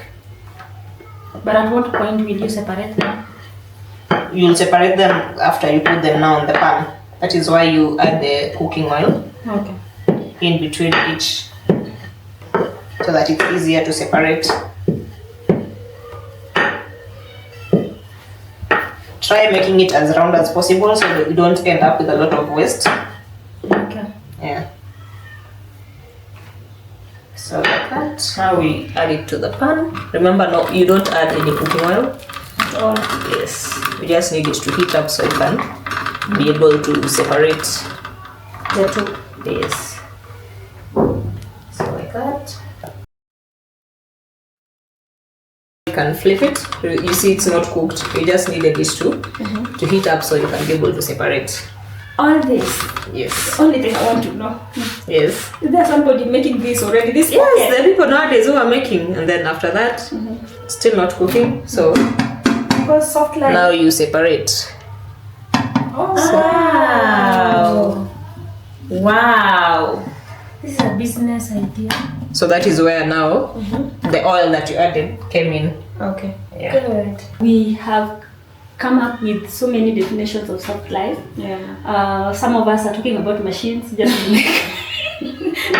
But at what point will you separate them? You'll separate them after you put them now on the pan. That is why you add the cooking oil Okay. in between each, so that it's easier to separate. Try making it as round as possible so that you don't end up with a lot of waste. Okay. Yeah. So like that. Now we add it to the pan. Remember, no, you don't add any cooking oil. Or Yes. You just need it to heat up so you can be able to separate the two. this. So like that. You can flip it. You see it's not cooked. You just needed this to heat up so you can be able to separate. All this. Yes. Only thing I want to know. Yes. Is there somebody making this already? This Yes, there are people nowadays who are making, and then after that, still not cooking. So Because soft like. now you separate. Oh, Wow. This is a business idea. So that is where now the oil that you added came in. Okay. Yeah. Good. We have come up with so many definitions of soft life. Yeah. Some of us are talking about machines just to make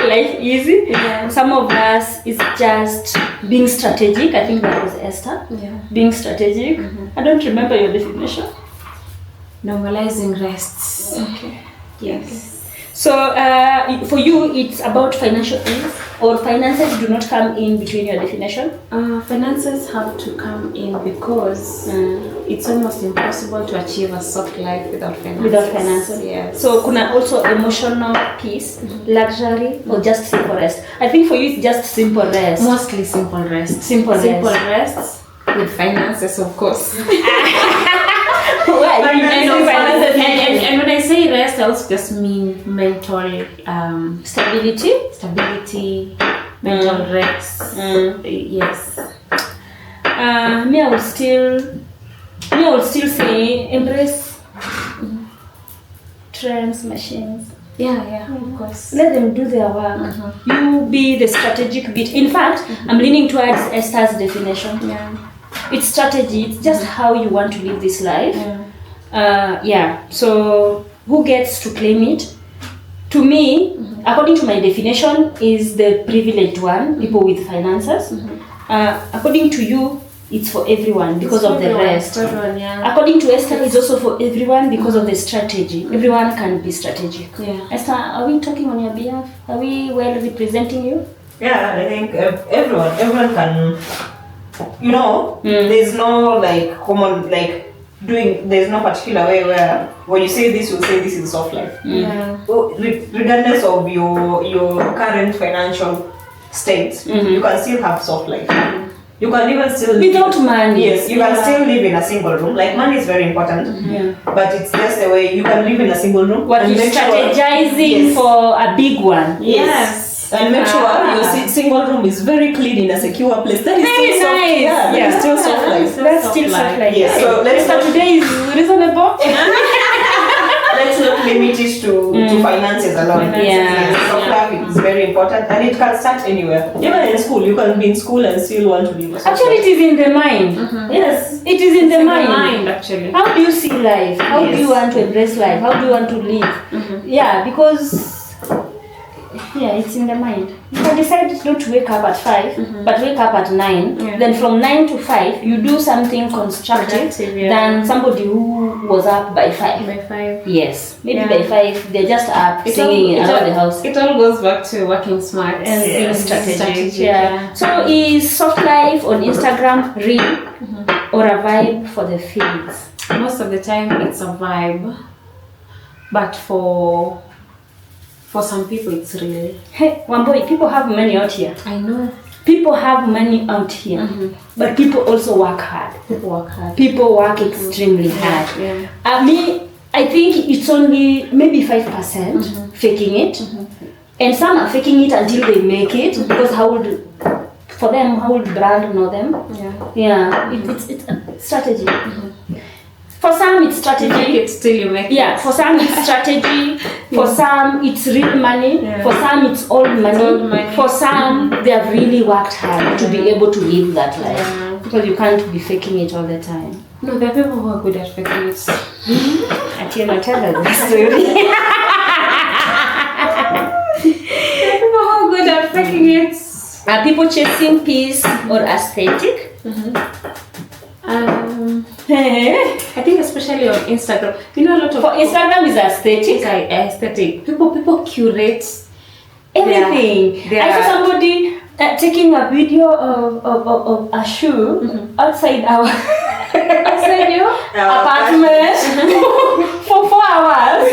life easy. Yeah. Some of us is just being strategic. I think that was Esther. Yeah. Being strategic. I don't remember your definition. Normalizing rests. Okay. Yes. So for you, it's about financial ease, or finances do not come in between your definition? Finances have to come in because it's almost impossible to achieve a soft life without finances. Without finances. Yes. So kuna also emotional peace, luxury, or just simple rest? I think for you it's just simple rest. Mostly simple rest. Simple rest with finances, of course. Why? And when I say rest, I also just mean mental stability, mental rest. Yes. Me, I would still say embrace trends, machines. Yeah, of course. Let them do their work. You be the strategic bit. In fact, I'm leaning towards Esther's definition. Yeah. It's strategy. It's just how you want to live this life. So who gets to claim it? To me, according to my definition, is the privileged one, people with finances. According to you, it's for everyone because of the rest. According to Esther, it's also for everyone because of the strategy. Everyone can be strategic. Yeah. Esther, are we talking on your behalf? Are we well representing you? Yeah, I think everyone can. There's no like common like doing. There's no particular way where when you say this, you'll say this is soft life. Yeah. So, regardless of your current financial state, you can still have soft life. You can even still Without money. Yes, you can still live in a single room. Like money is very important, but it's just the way you can live in a single room. What you're strategizing for a big one. Yes. And make sure your single room is very clean in a secure place. That is Very still nice. Soft. Yeah, that is still soft life. That's still soft life. Yes. So Esther, today is reasonable. let's not limit it to finances alone. Yeah. Soft life is very important, and it can start anywhere. Even in school, you can be in school and still want to live. Actually, it is in the mind. Yes, it is in the mind. Actually. How do you see life? How do you want to embrace life? How do you want to live? Yeah, because it's in the mind. You can decide not to wake up at 5, but wake up at 9. Yeah. Then from 9 to 5, you do something constructive than somebody who was up by 5. By 5. Yes, maybe by 5 they're just up singing around the house. It all goes back to working smart And being strategic. strategic. Yeah. So is soft life on Instagram real or a vibe for the feeds? Most of the time, it's a vibe. But for some people, it's real. Hey, Wamboi, people have money out here. I know. People have money out here, but people also work hard. People work hard. People work extremely hard. Yeah. I think it's only maybe 5% faking it, and some are faking it until they make it because how would brand know them? Yeah. It's a strategy. For some, it's strategy. It's still you make Yeah, for some it's strategy, for some it's real money, for some it's old money, for some they have really worked hard to be able to live that life. Because you can't be faking it all the time. No, there are people who are good at faking it. Atieno, tell us the story. There are people who are good at faking it. Are people chasing peace or aesthetic? I think especially on Instagram, you know, a lot of For Instagram is aesthetic. Aesthetic. People curate Everything. I saw somebody taking a video of a shoe outside our apartment for 4 hours.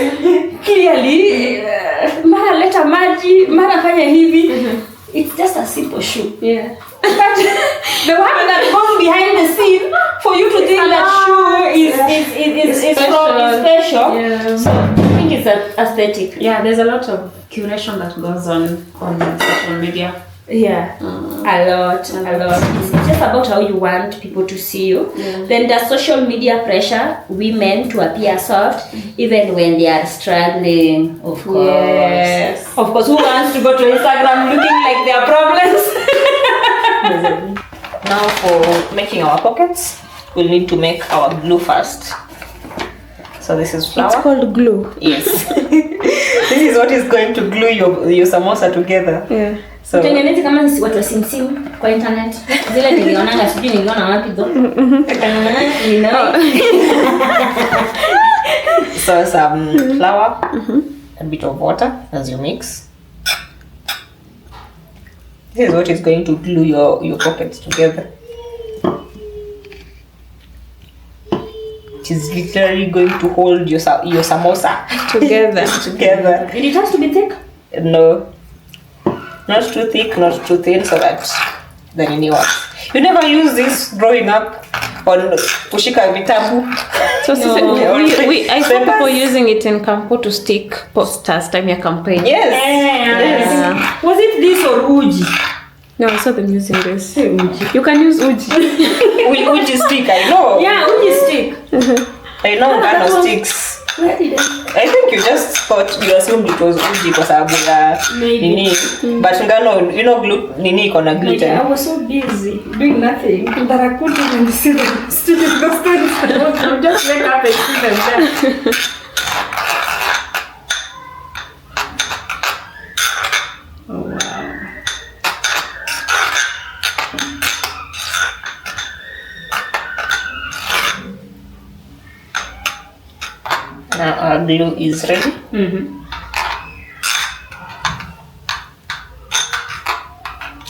Clearly, mara leta maji, mara fanya hivi. It's just a simple shoe. Yeah. But the one that goes behind the scene for you to think that shoe is special. Yeah. So I think it's aesthetic. Yeah, there's a lot of curation that goes on social media. Yeah, a lot. It's just about how you want people to see you. Yeah. Then the social media pressure women to appear soft even when they are struggling. Of course. Yes. Of course, who wants to go to Instagram looking like their problems? Now for making our pockets, we'll need to make our glue first. So this is flour. It's called glue. Yes. This is what is going to glue your samosa together. Yeah. So Tengeneze kama ni watu wa simsim kwa internet. Zile nilionanga sijui niliona wapi though. so some flour, a bit of water as you mix. This is what is going to glue your pockets together. It is literally going to hold your samosa Together. together. Did it have to be thick? No, not too thick, not too thin, so that the nini works. You never use this growing up on kushika vitabu. So No. I saw people using it in Campo to stick posters time ya campaign. Yes. Yeah. Was it this or uji? No, I saw them using this. You can use uji. Uji stick, I know. Yeah, uji stick. I know ngano sticks. Where did I think you just thought, you assumed it was uji kwa sababu ya nini. But ngano, you know, nini iko na gluten. I was so busy doing nothing that I couldn't even see the students. The students I would just wake up and see them there. Oh wow. Now our glue is ready.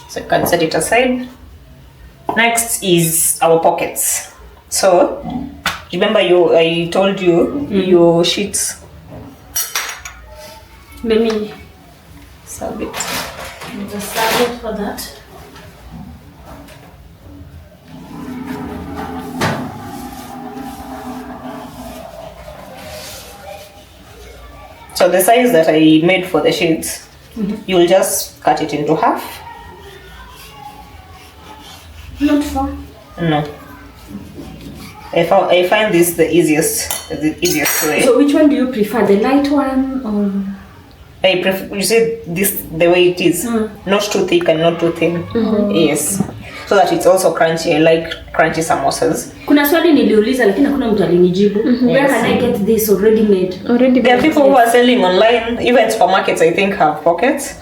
So you can set it aside. Next is our pockets. So remember I told you your sheets. Let me Serve it. just serve it for that. So the size that I made for the sheets, you'll just cut it into half. Not far. No. I find this the easiest way. So which one do you prefer? The light one or? I prefer, you see this the way it is, not too thick and not too thin. Yes, so that it's also crunchy. I like crunchy samosas. Kuna swali niliuliza lakini hakuna mtu alinijibu. Where can I get this already made? There are people who are selling online. Even supermarkets, I think, have pockets.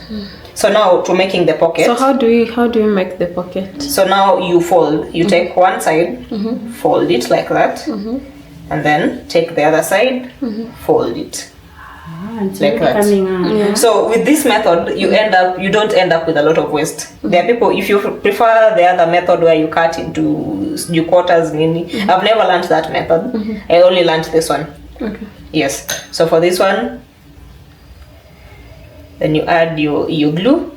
So now to making the pocket. So how do you make the pocket? So now you fold. You take one side, fold it like that, and then take the other side, fold it. Like that. Yeah. So with this method, you don't end up with a lot of waste. There are people, if you prefer the other method where you cut into quarters, I've never learned that method. I only learned this one. Okay. Yes. So for this one, then you add your glue.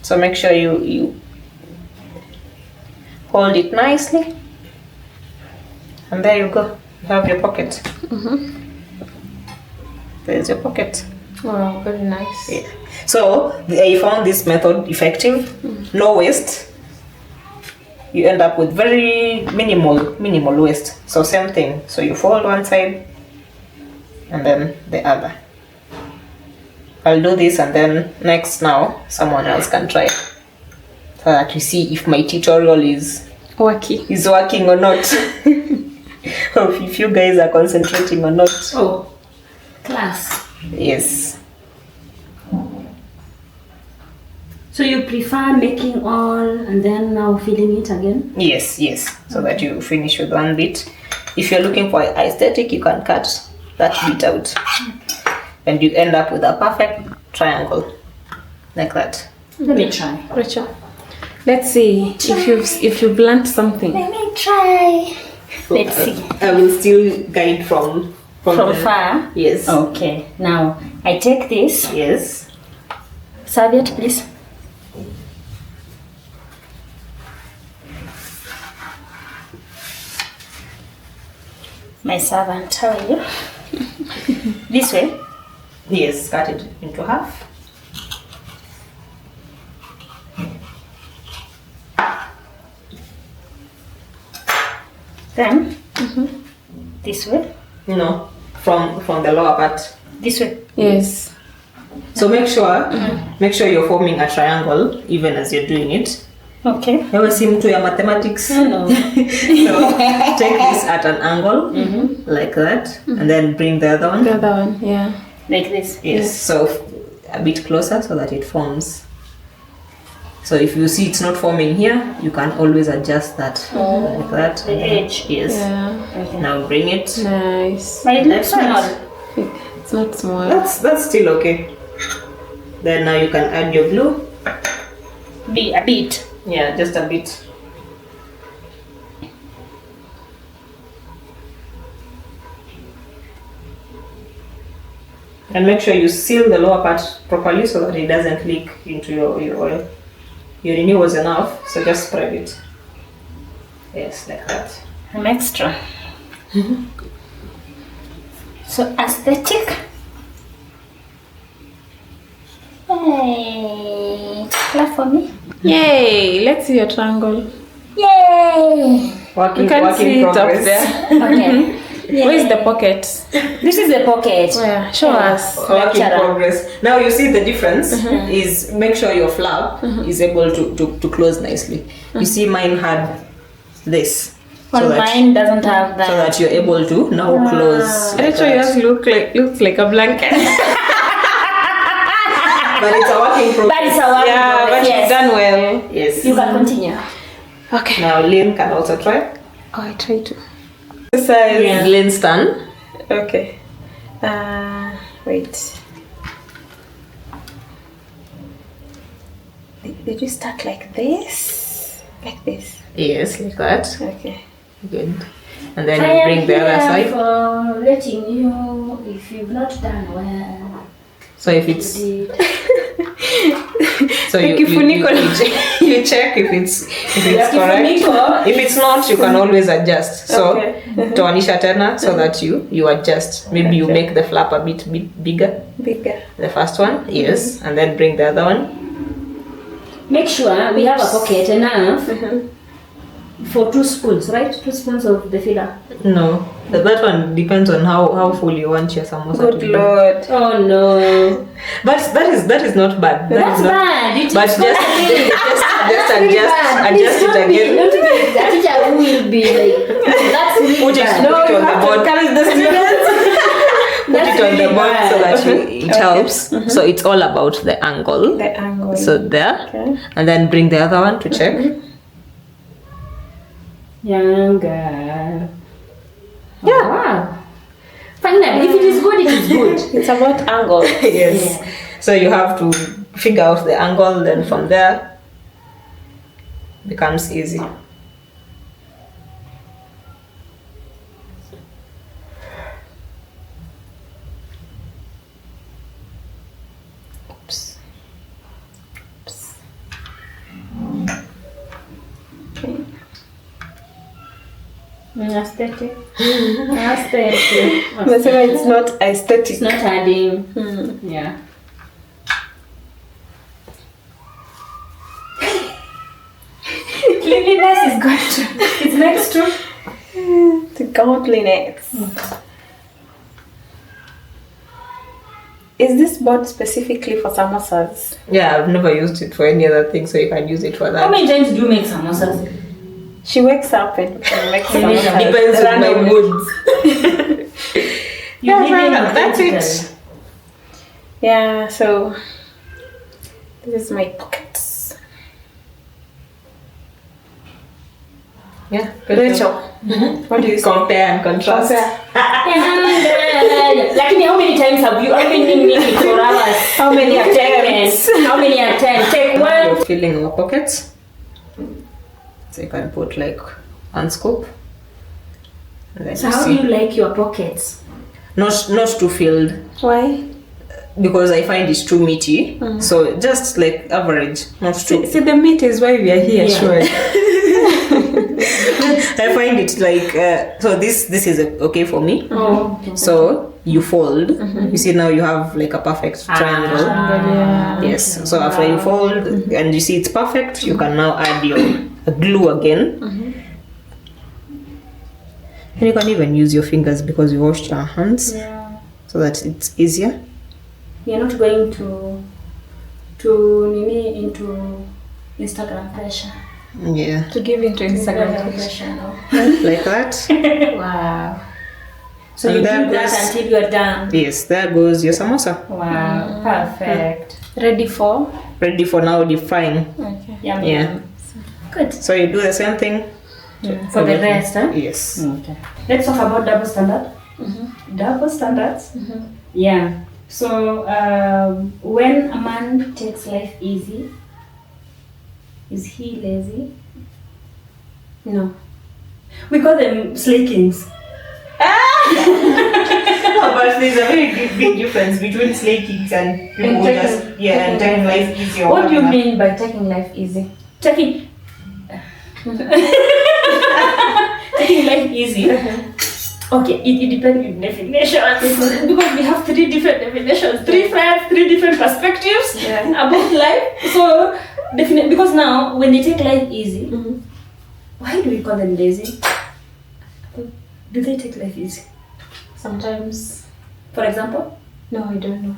So make sure you hold it nicely, and there you go. You have your pocket. There's your pocket. Wow, very nice. Yeah. So I found this method effective. No waste. You end up with very minimal waste. So same thing. So you fold one side and then the other. I'll do this, and then next now someone else can try, so that you see if my tutorial is working or not. Or if you guys are concentrating or not. Oh, class. Yes. So you prefer making all and then now filling it again? Yes. So that you finish with one bit. If you're looking for aesthetic, you can cut that bit out. And you end up with a perfect triangle. Like that. Let me try. Rachel, let's see if you blunt something. Let me try. Let's see. I will still guide from far? Yes. Okay. Now, I take this. Yes. Serviette, please. My servant, how are you? This way. Yes, cut it into half. Then, this way. No, from the lower part. This way. Yes. So make sure you're forming a triangle even as you're doing it. Okay. Never seem to your mathematics. No. So take this at an angle like that, and then bring the other one. The other one, yeah. Like this. Yes. So a bit closer so that it forms. So if you see it's not forming here, you can always adjust that like that. The edge. Yes. Yeah. Okay. Now bring it. Nice. But it looks small. It's not small. That's still okay. Then now you can add your glue. Be a bit. Yeah, just a bit. And make sure you seal the lower part properly so that it doesn't leak into your oil. Your renew was enough, so just spread it. Yes, like that. I'm extra. So aesthetic. Hey, clap for me. Yay! Let's see your triangle. Yay! Working, You can work in see it up progress. there. Okay. Where's the pocket? This is the pocket. Yeah, show us. Work in Lecturer. progress. Now you see the difference is make sure your flap is able to close nicely. You see mine had this. Well, mine doesn't have that. So that you're able to now close. Like Rachel, yours that. looks like a blanket. But it's a working progress. That is a work in Yeah, but progress, you've done well. Yes. You can continue. Okay. Now Lynn can also try. Oh, I try to. Size. Yeah. Lynn's turn. Okay. Wait. Did you start like this? Like this? Yes, like that. Okay. Good. And then you bring the other side. For letting you if you've not done well. So if it's Did. so you check if it's correct. Kifuniko. If it's not, you can always adjust. So Okay. toanisha tena so that you adjust. Maybe you make the flap a bit bigger. Bigger. The first one, yes, and then bring the other one. Make sure we have a pocket enough for 2 spoons, right? 2 spoons of the filler. No, that one depends on how full you want your samosa to Good be. Lord. Oh no. But that is not bad. That's is not, bad. It But is just adjust it again. Not be that teacher who will be like that's really Put it bad. on the board. Put it on the board so that it helps. So it's all about the angle. The angle. So there, Okay. and then bring the other one to check. Younger. Yeah. Oh, wow. Finally, if it is good, it is good. It's about angle. Yes. So you have to figure out the angle. Then from there, becomes easy. Aesthetic. Aesthetic. Nasema it's not aesthetic. It's not adding. Yeah. Cleanliness is good. It's next to The godliness. Is this board specifically for samosas? Yeah, I've never used it for any other thing, so you can use it for that. How many times do you make samosas? She wakes up and makes samosas. Depends on my moods. That's it. Yeah, so this is my pockets. Yeah. Rachel, what do you say? Compare and contrast. Lakini how many times have you been it for hours? How many attempts? How many attempts? Take one. You're filling your pockets. So you can put like one scoop. And then So how do you like your pockets? Not too filled. Why? Because I find it's too meaty. So just like average, not too. See, the meat is why we are here, Yeah. sure. I find it like so. This is okay for me. Oh. So you fold. You see now you have like a perfect triangle. Yeah. Yes. So after you fold and you see it's perfect, you can now add your glue again. And you can even use your fingers because you washed your hands, so that it's easier. You're not going into Instagram pressure. Yeah, To give into Instagram. pressure. No. like that. Wow. So And you do there that goes- until you're done. Yes, there goes your samosa. Wow, perfect. Ready for? Ready for now define. Okay. Yum, Yeah. yum. Good. So you do the same thing. For the rest, huh? Yes. Okay. Let's talk about double standard. Double standards. Yeah. So when a man takes life easy, is he lazy? No. We call them slay kings. No, but there's a very big difference between slay kings and people who just and taking life easy. or What do you whatever. mean by taking life easy? Taking life easy. Okay, it depends on definitions because we have three different definitions, three friends, three different perspectives about life. So definitely, because now when they take life easy, why do we call them lazy? Do they take life easy? Sometimes. For example, No, I don't know.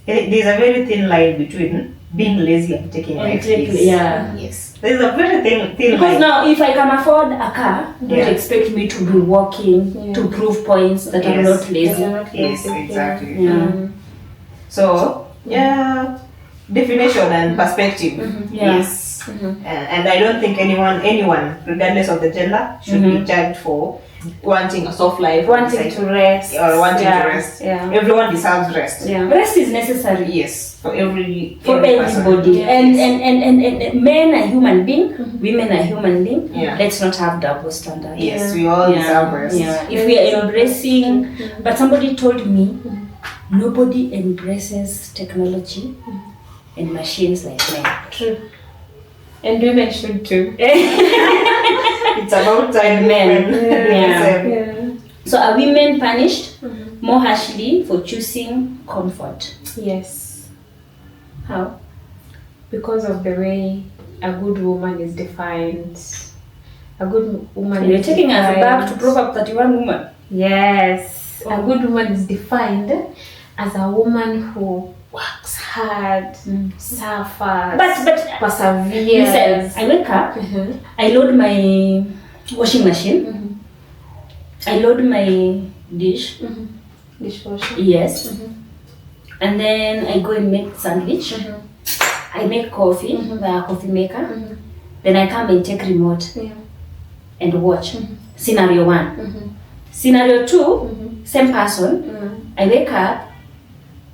There's a very thin line between being lazy and taking life easy. yeah. Yes. There's a very thin Because line. now, if I can afford a car, don't Yeah. expect me to be walking to prove points that I'm Yes. not lazy. Yes, exactly. Yeah. So, definition and perspective. Yeah. Yes. And I don't think anyone, regardless of the gender, should be judged for wanting a soft life, Wanting to rest. or wanting to rest. Yeah. Everyone deserves rest. Yeah. Rest is necessary. Yes, for every person. Everybody. Yeah. And men are human being, women are human being. Yeah. Let's not have double standards. Yes, we all deserve rest. Yeah. If we are embracing, but somebody told me nobody embraces technology and machines like men. True. And women should too. It's about time Men. Yeah. Yeah. So are women punished more harshly for choosing comfort? Yes. How? Because of the way a good woman is defined. A good woman You're is taking us back to defined- Proverbs 31 woman. Yes. A good woman is defined as a woman who works hard, suffers, But perseveres. listen, I wake up, I load my washing machine, I load my dish, Dishwasher. yes, and then I go and make sandwich. I make coffee, the coffee maker. Then I come and take remote Yeah. and watch. Scenario 1. Scenario 2, same person. I wake up,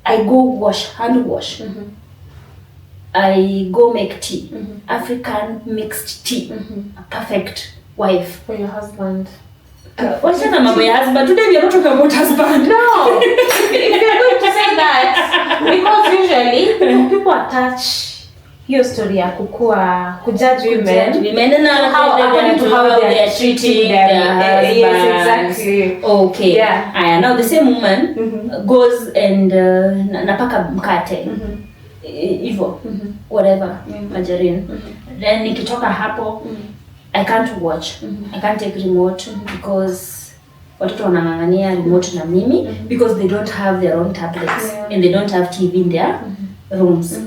I go hand wash. I go make tea, African mixed tea, a perfect wife. For your husband. What's that about my husband? Today we are not talking about husband. No! If you're going to say that, because usually people attach hiyo story ya kujudge women according to how they are treating their husbands. Yes, exactly. Okay. Yeah. Now the same woman goes and napaka mkate hivyo whatever margarine. Then nikitoka hapo I can't watch. I can't take remote because watoto wanang'ang'ania remote na mimi because they don't have their own tablets and they don't have TV in their rooms.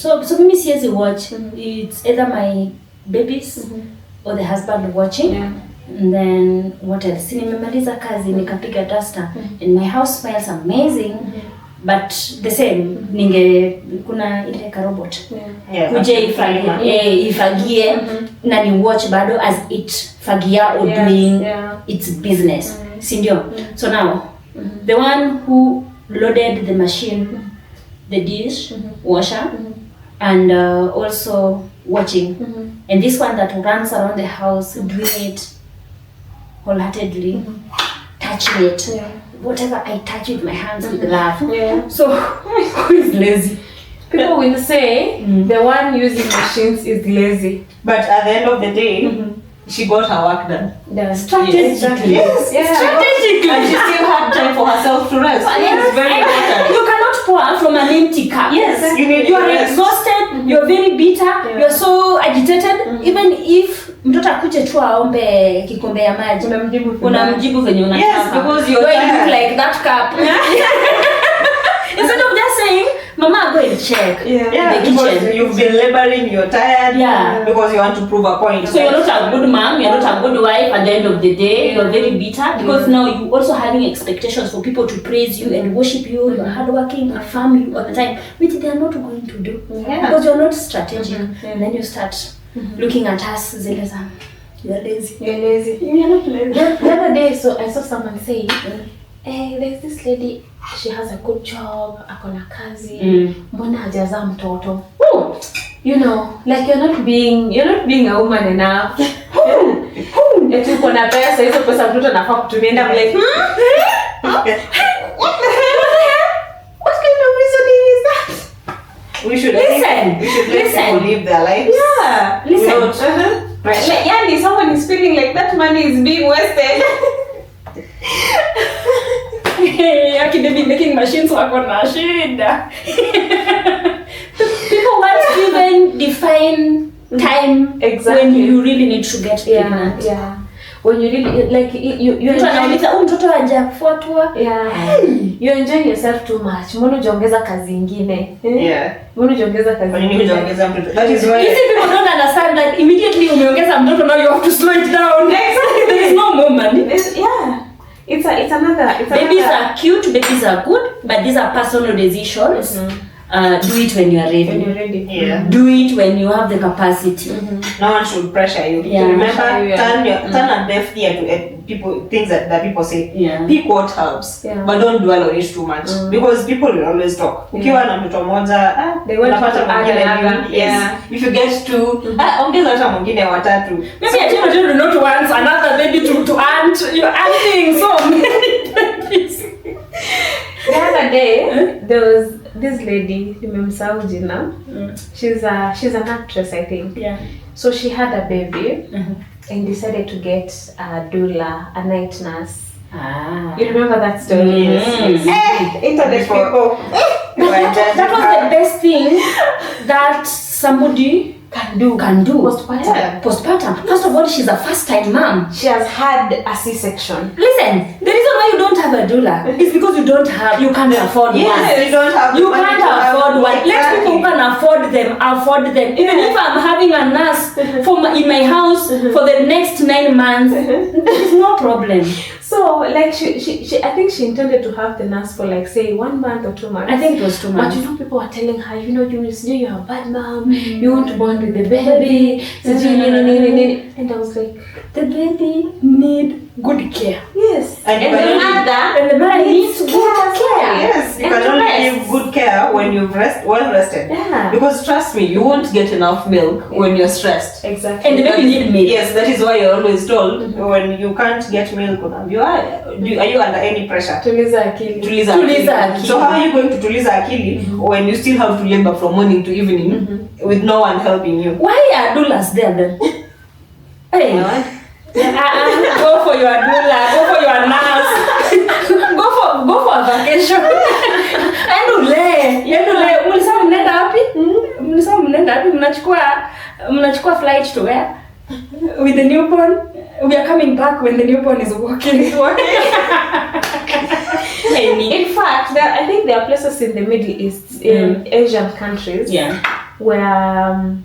So mimi siwezi watch. It's either my babies or the husband watching. And then what else? Nimemaliza kazi nikapiga duster and my house smells amazing. But the same kuna ile robot kuje ifagie na ni watch bado as it fagia or doing its business, si ndio? So now the one who loaded the machine, the dish washer and also watching, and this one that runs around the house doing it wholeheartedly, touching it. Whatever I touch with my hands with love. So who is lazy? People will say the one using machines is lazy, but at the end of the day she got her work done. Strategically. Strategically. And she still had time for herself to rest. It's very important. You cannot pour from an empty cup. Yes, you are exhausted, you're very bitter, you're so agitated. Even if mtoto akuje tu aombe kikombe ya maji, unamjibu venye unataka. Yes, because you're look like that cup. Instead of just saying, Mama, go and check the kitchen. You've been laboring, you're tired, because you want to prove a point. So you're not a good mom, you're not a good wife. At the end of the day, you're very bitter because now you also having expectations for people to praise you and worship you. You're hardworking, affirm you all the time, which they are not going to do because you're not strategic. And then you start looking at us, Zeleza. You're lazy. You're not lazy. The other day, so I saw someone say, hey, there's this lady, she has a good job, akona kazi, mbona hajazaa mtoto? You know, like you're not being a woman enough. Eti uko na pesa, hizo pesa mtoto anafaa kutumia. I'm like, what the hell? What kind of reasoning is that? We should let people live their lives. Yeah, listen. Like, yani someone is feeling like that money is being wasted. Academy making machines wako na shida. People want to even define time when you really need to get pregnant. When you really like you mtoto hajafuatwa. You enjoy yourself too much. Mbona ujiongeza kazi nyingine? Mbona ujiongeza kazi nyingine? That is why these people don't understand that immediately umeongeza mtoto, now you have to slow it down. Exactly. There is no more money. It's another. Babies are cute, babies are good, but these are personal decisions. Do it when you are ready. Do it when you have the capacity. No one should pressure you. Remember, turn a deaf ear to people, things that people say. Pick what helps, but don't dwell on it too much because people will always talk. Ukiwa na mtoto mmoja, they want to add. If you get to ongeza hata mwingine watatu. Maybe I tell you not want another baby to aunt. You're aunting so many babies. The other day, there was this lady, nimemsahau jina. She's an actress, I think. So she had a baby and decided to get a doula, a night nurse. You remember that story? Internet people. That was the best thing that somebody can do. Postpartum. First of all, she's a first-time mom. She has had a C-section. Listen, the reason why you don't have a doula is because you can't afford one. Yes, you don't have. You can't afford one. Let people who can afford them. Even if I'm having a nurse in my house for the next 9 months, there is no problem. So, like, she I think she intended to have the nurse for, like, say, 1 month or 2 months. I think it was 2 months. But you know, people are telling her, you are a bad mom, you want to bond with the baby. And I was like, the baby need good care. yes. And And the mother needs good care. Yes, you And can to only rest. give good care when you've well rested. Yeah. Because trust me, you won't get enough milk when you're stressed. Exactly. And the baby need milk. Yes, that is why you're always told when you can't get milk, are you under any pressure? Tuliza akili. Tuliza Tuliza akili. akili. So how are you going to tuliza akili when you still have to labor from morning to evening with no one helping you? Why are doulas there then? Hey, go for your doula, go for your nurse, go for a vacation. Endule, mlisema mnaenda wapi? Mlisema mnaenda wapi? Mnachukua flight to where? With the newborn? We are coming back when the newborn is walking. In fact, I think there are places in the Middle East, in Asian countries, where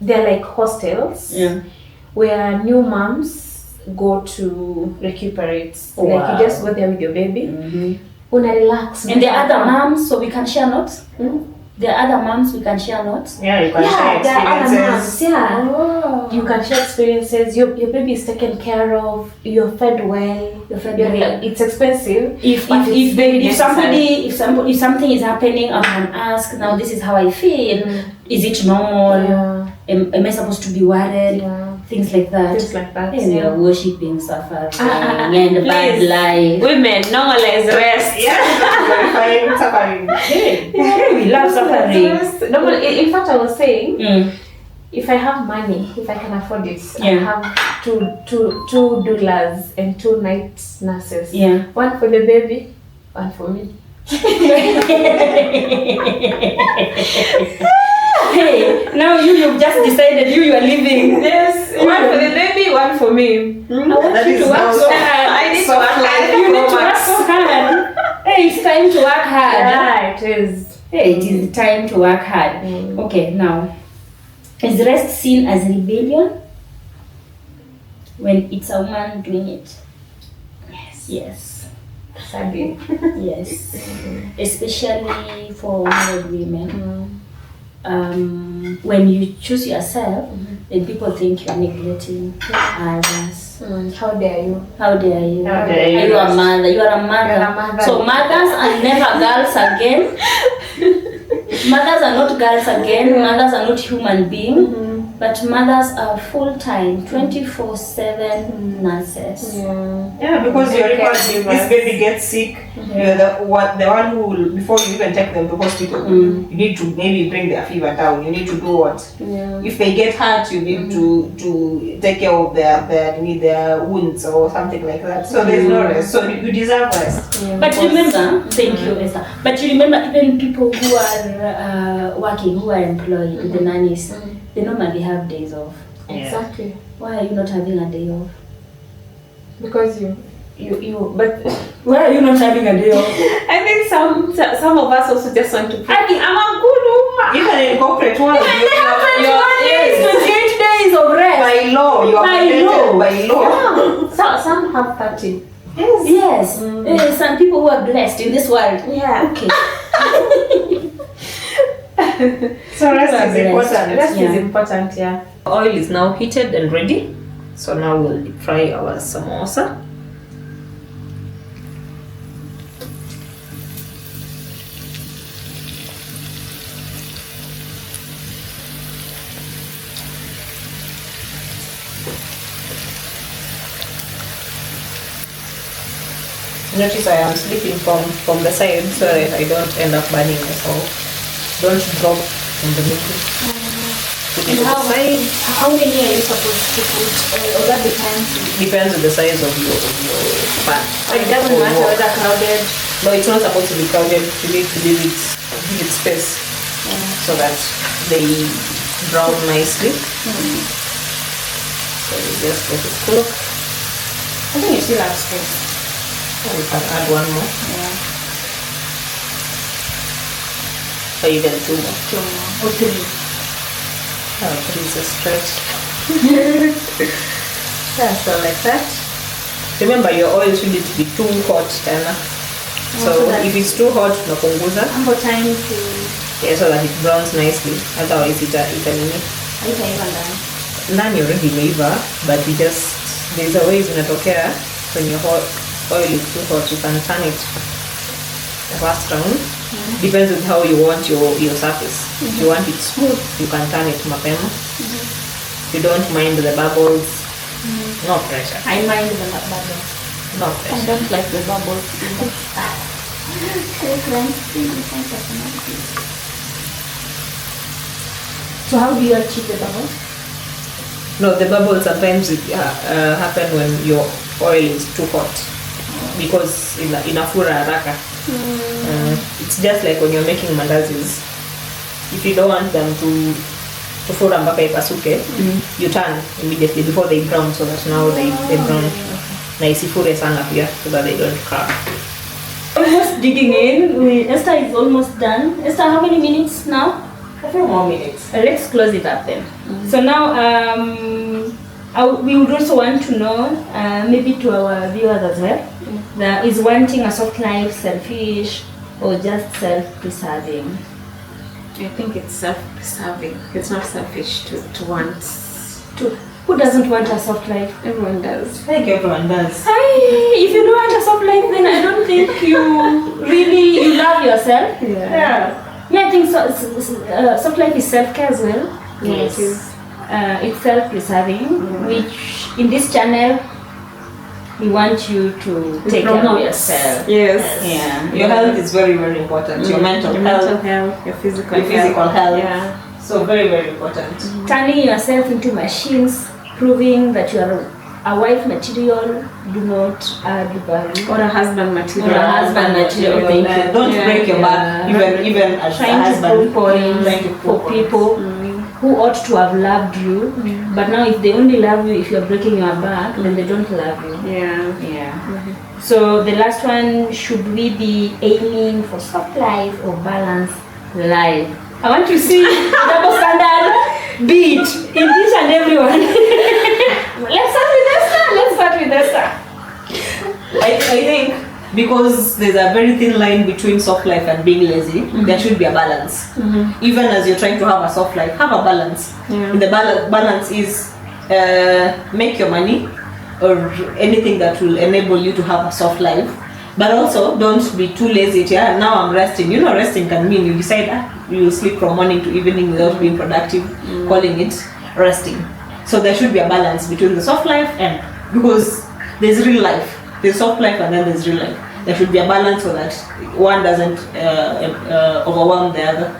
they're like hostels, where new moms go to recuperate. Wow. Like you just go there with your baby, una relax. And there are other moms, so we can share notes. There are other moms we can share notes. Yeah, you can share there are other moms. experiences. Yeah. Oh. You can share experiences. Your baby is taken care of. You're fed well. It's expensive. If but it's very necessary. if something is happening, I can ask. Now this is how I feel. Is it normal? Yeah. Am I supposed to be worried? Yeah. Things like that. Things like that. And we are worshipping suffering Please. and bad life. Women normalize rest. Yeah, glorifying suffering. We love suffering. In fact, I was saying, Mm. if I have money, if I can afford it, I Yeah. have two doulas and 2 night nurses. Yeah. One for the baby, one for me. Hey, now you've just decided you are leaving. Yes, one for the baby, one for me. I want That you is to work now so hard. I need to soft work life hard. You need to work so hard. Hey, it's time to work hard. Yeah, it is. Hey, it is time to work hard. Okay, now, is rest seen as rebellion when it's a woman doing it? Yes. Sadly. Yes. Especially for married women. When you choose yourself, then people think you're neglecting others. How dare you? How dare you? How dare you? Are you a mother? You are a mother. You're a mother. So mothers are never girls again. Mothers are not girls again. Mothers are not human beings. But mothers are full-time, 24/7 nurses. Yeah, because you're Okay. if this baby gets sick, you're the one who will, before you even take them to hospital, you need to maybe bring their fever down. You need to do what? If they get hurt, you need to take care of their wounds or something like that. So there's no rest. So you deserve rest. But remember, thank you, Esther. But you remember, even people who are working, who are employed, the nannies, they normally have days off. Exactly. Why are you not having a day off? Because but Why are you not having a day off? I think some of us also just want to prove I'm a good woman. Even in corporate world, Yes, 28 days of rest. by law, you are By mandated law. by law. Some have 30. Yes. Yes, some people who are blessed in this world. Yeah. Okay. So rest is important. Rest Yeah. is important, yeah. Oil is now heated and ready. So now we'll deep fry our samosa. Notice I am slipping from the side so that I don't end up burning myself. Don't drop in the middle. Put it on the side. How many are you supposed to put? Or that depends. Depends on the size of your pan. It doesn't matter whether crowded. No, it's not supposed to be crowded. You need to give it space so that they brown nicely. So you just let it cook. I think you still have space. We can add one more. Yeah. Or even 2 more. 2 more. Or 3. Oh, 3 is a stretch. Yeah, so like that. Remember, your oil shouldn't be too hot, Dhana. So that- if it's too hot, unapunguza. Ample time to... Yeah, so that it browns nicely. Otherwise, it'll Haitaiva ndani. ndani already imeiva, but you just, there's a way zinatokea when your oil is too hot, you can turn it fast round. Depends on how you want your surface. If you want it smooth, you can turn it mapema. You don't mind the bubbles. No pressure. I mind the bubbles. No I pressure. don't like the bubbles. So how do you achieve the bubbles? No, the bubbles sometimes happen when your oil is too hot because inafura haraka. It's just like when you're making mandazis. If you don't want them to fura mpaka ipasuke, you turn immediately before they brown, so that now they brown. Na isifure sana pia so that they don't crack. Almost digging in. Esther is almost done. Esther, how many minutes now? A few more minutes. Let's close it up then. So now we would also want to know, maybe to our viewers as well, that is wanting a soft life selfish or just self-preserving? I think it's self-preserving. It's not selfish to want. Who doesn't want a soft life? Everyone does. I think everyone does. If you don't want a soft life, then I don't think you love yourself. Yeah, I think soft life is self-care as well. Yes. It's self-preserving, which in this channel we want you to take care of yourself. Yes. Yeah. Your health is very, very important. Your mental health, your physical health. Yeah. So very, very important. Turning yourself into machines, proving that you are a wife material, do not add value. Or a husband material. Or a husband material. Thank you. Don't break your back, even as a Trying to husband. prove points for people who ought to have loved you, but now if they only love you if you're breaking your back, then they don't love you. Yeah. So the last one, should we be aiming for soft life or balanced life? I want to see double standard beat in each and every one. Let's start with Esther. I think because there's a very thin line between soft life and being lazy, there should be a balance. Even as you're trying to have a soft life, have a balance. And the balance is make your money or anything that will enable you to have a soft life. But also, don't be too lazy. Yeah, now I'm resting. You know, resting can mean you decide you sleep from morning to evening without being productive, calling it resting. So there should be a balance between the soft life and, because there's real life, there's soft life and then there's real life. There should be a balance so that one doesn't overwhelm the other.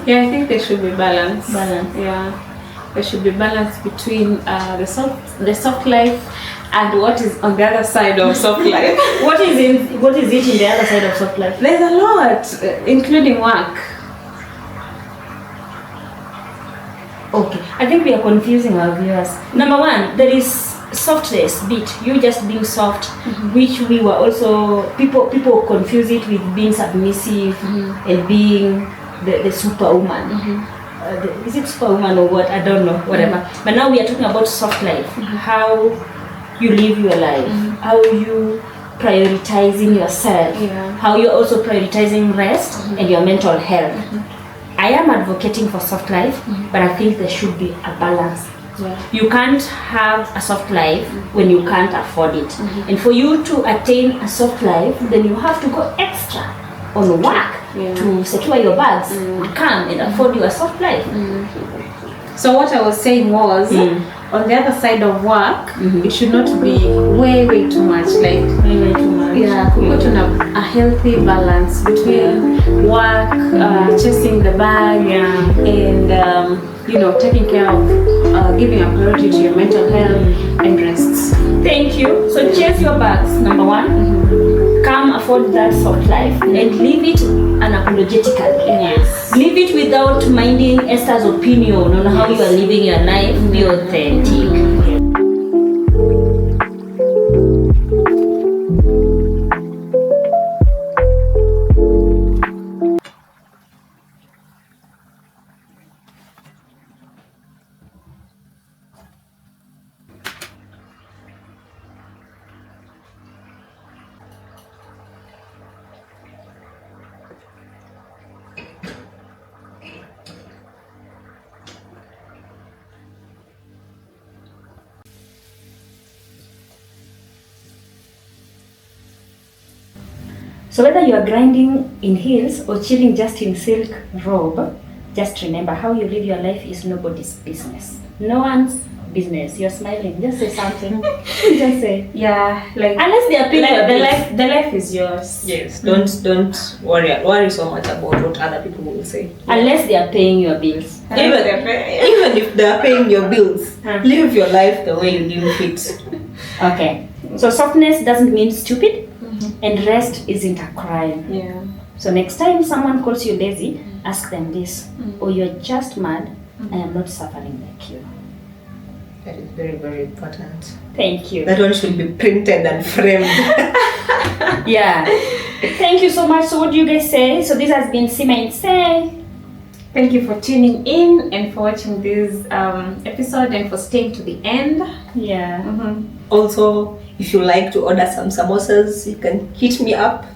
Yeah, I think there should be balance. Balance. There should be balance between the soft life and what is on the other side of soft life. What is it in the other side of soft life? There's a lot, including work. Okay, I think we are confusing our viewers. Number one, there is softness bit, you just being soft, which we were also, people confuse it with being submissive and being the superwoman. Is it superwoman or what? I don't know, whatever. But now we are talking about soft life, how you live your life, how you prioritizing yourself, how you're also prioritizing rest and your mental health. I am advocating for soft life, but I think there should be a balance. You can't have a soft life when you can't afford it. And for you to attain a soft life, then you have to go extra on work to secure your bags, come and afford you a soft life. So what I was saying was, on the other side of work, it should not be way too much. Like Way too much. yeah, we got to have a healthy balance between work, chasing the bag, and taking care of, giving a priority to your mental health and rest. Thank you. So chase your bags, number one. Come afford that soft life and live it unapologetically. Yes. Live it without minding Esther's opinion on how you are living your life. Be authentic. So whether you are grinding in heels or chilling just in silk robe, just remember how you live your life is nobody's business. No one's business. You're smiling. Just say something. Just say. Yeah, like Unless they are paying your bills. the life is yours. Yes, don't worry so much about what other people will say. Unless they are paying your bills. Even if they are paying your bills, live your life the way you deem fit. Okay. So softness doesn't mean stupid, and rest isn't a crime. Yeah. So next time someone calls you lazy, ask them this: "Oh, you're just mad. I am not suffering like you." That is very, very important. Thank you. That one should be printed and framed. Yeah. Thank you so much. So what do you guys say? So this has been Minced. Thank you for tuning in and for watching this episode and for staying to the end. Yeah. Also, if you like to order some samosas, you can hit me up.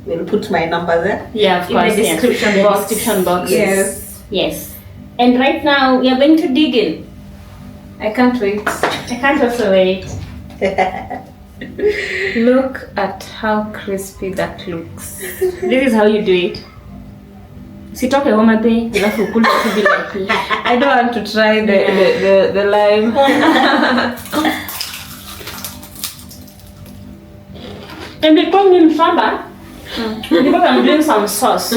We'll put my number there. Yeah, of In the course. description The box. description box. Yes. Yes. And right now we are going to dig in. I can't wait. I can't also wait. Look at how crispy that looks. This is how you do it. Sitoke homa bay, alafu ukule tu bila hii. I don't want to try the lime. And they call me Mshaba because I'm doing some sauce.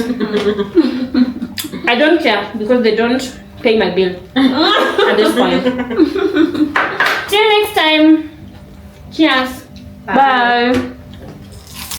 I don't care because they don't pay my bill at this point. Till next time. Cheers. Bye.